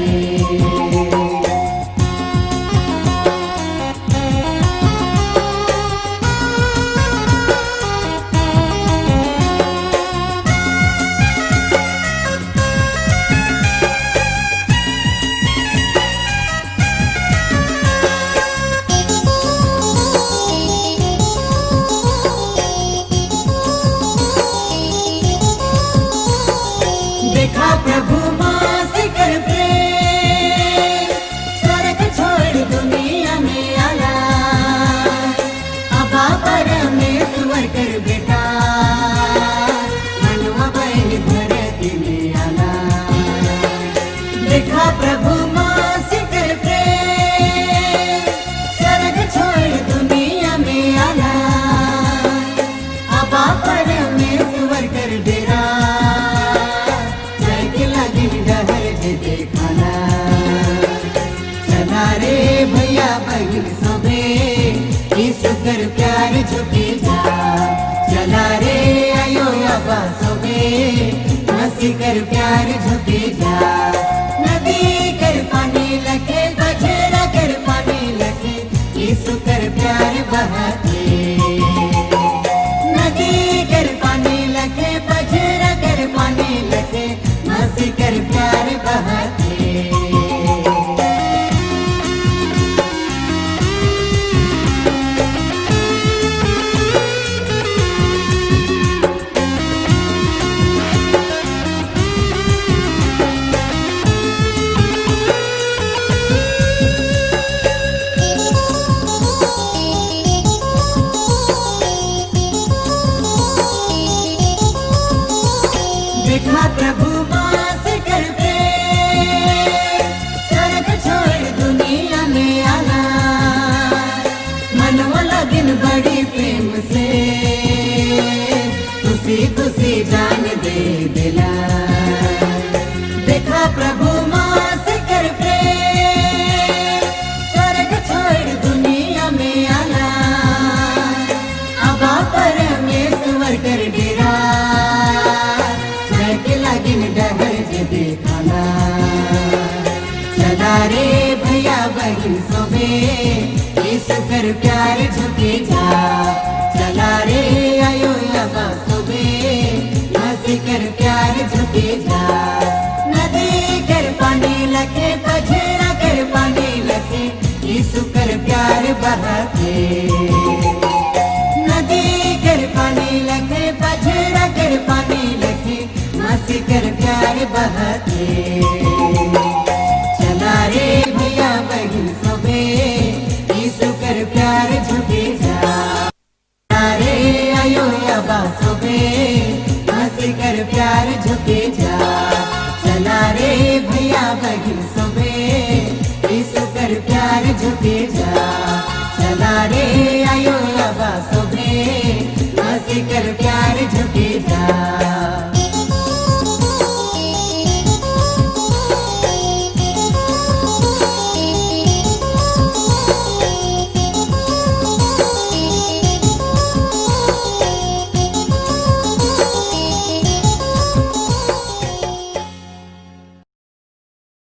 Speaker 3: देखा प्रभु माँ से कर प्रेम, स्वर्ग छोड़ दुनिया में आला। अबा परमेश्वर कर बेटा, मनवा बैल धरती में आला। देखा प्रभु माँ से कर प्रेम, स्वर्ग छोड़ दुनिया में आला। अबा परमेश्वर कर बेटा, चला रे भैया बहिन सोभे यीशु कर प्यार झुके जा। चला रे आयो याबा सोभे मसीह कर प्यार झुके जा। नदी कर पानी लखे बजरा कर पानी लखे यीशु कर प्यार बहके। नदी कर पानी लखे बजरा कर पानी लखे मसीह कर प्यार बहके। देखा प्रभु माँ से कर प्रेम, स्वर्ग छोड़ दुनिया में आला। मनवा लगिन बड़ी प्रेम से खुशी खुशी जान दे दिला। देखा प्रभु माँ से कर प्रेम, स्वर्ग छोड़ दुनिया में आला। अबा परमेश्वर कर डेरा, यीशु कर प्यार झुके जा चला रे आयो अबा सोबे मसी कर प्यार झुके जा नदी कर पानी लखे पझरा कर पानी लखे यीशु कर प्यार बहते नदी कर पानी लखे पझरा कर पानी लखे मसी कर प्यार बहते चला रे भैया बहन सोबे यीशु कर प्यार झुके जा रे आयो अबा सोबे मसी कर प्यार झुके जा चला रे भैया बहन सोबे यीशु कर प्यार झुके जा चला रे आयो अबा सोबे मसी कर प्यार झुके जा।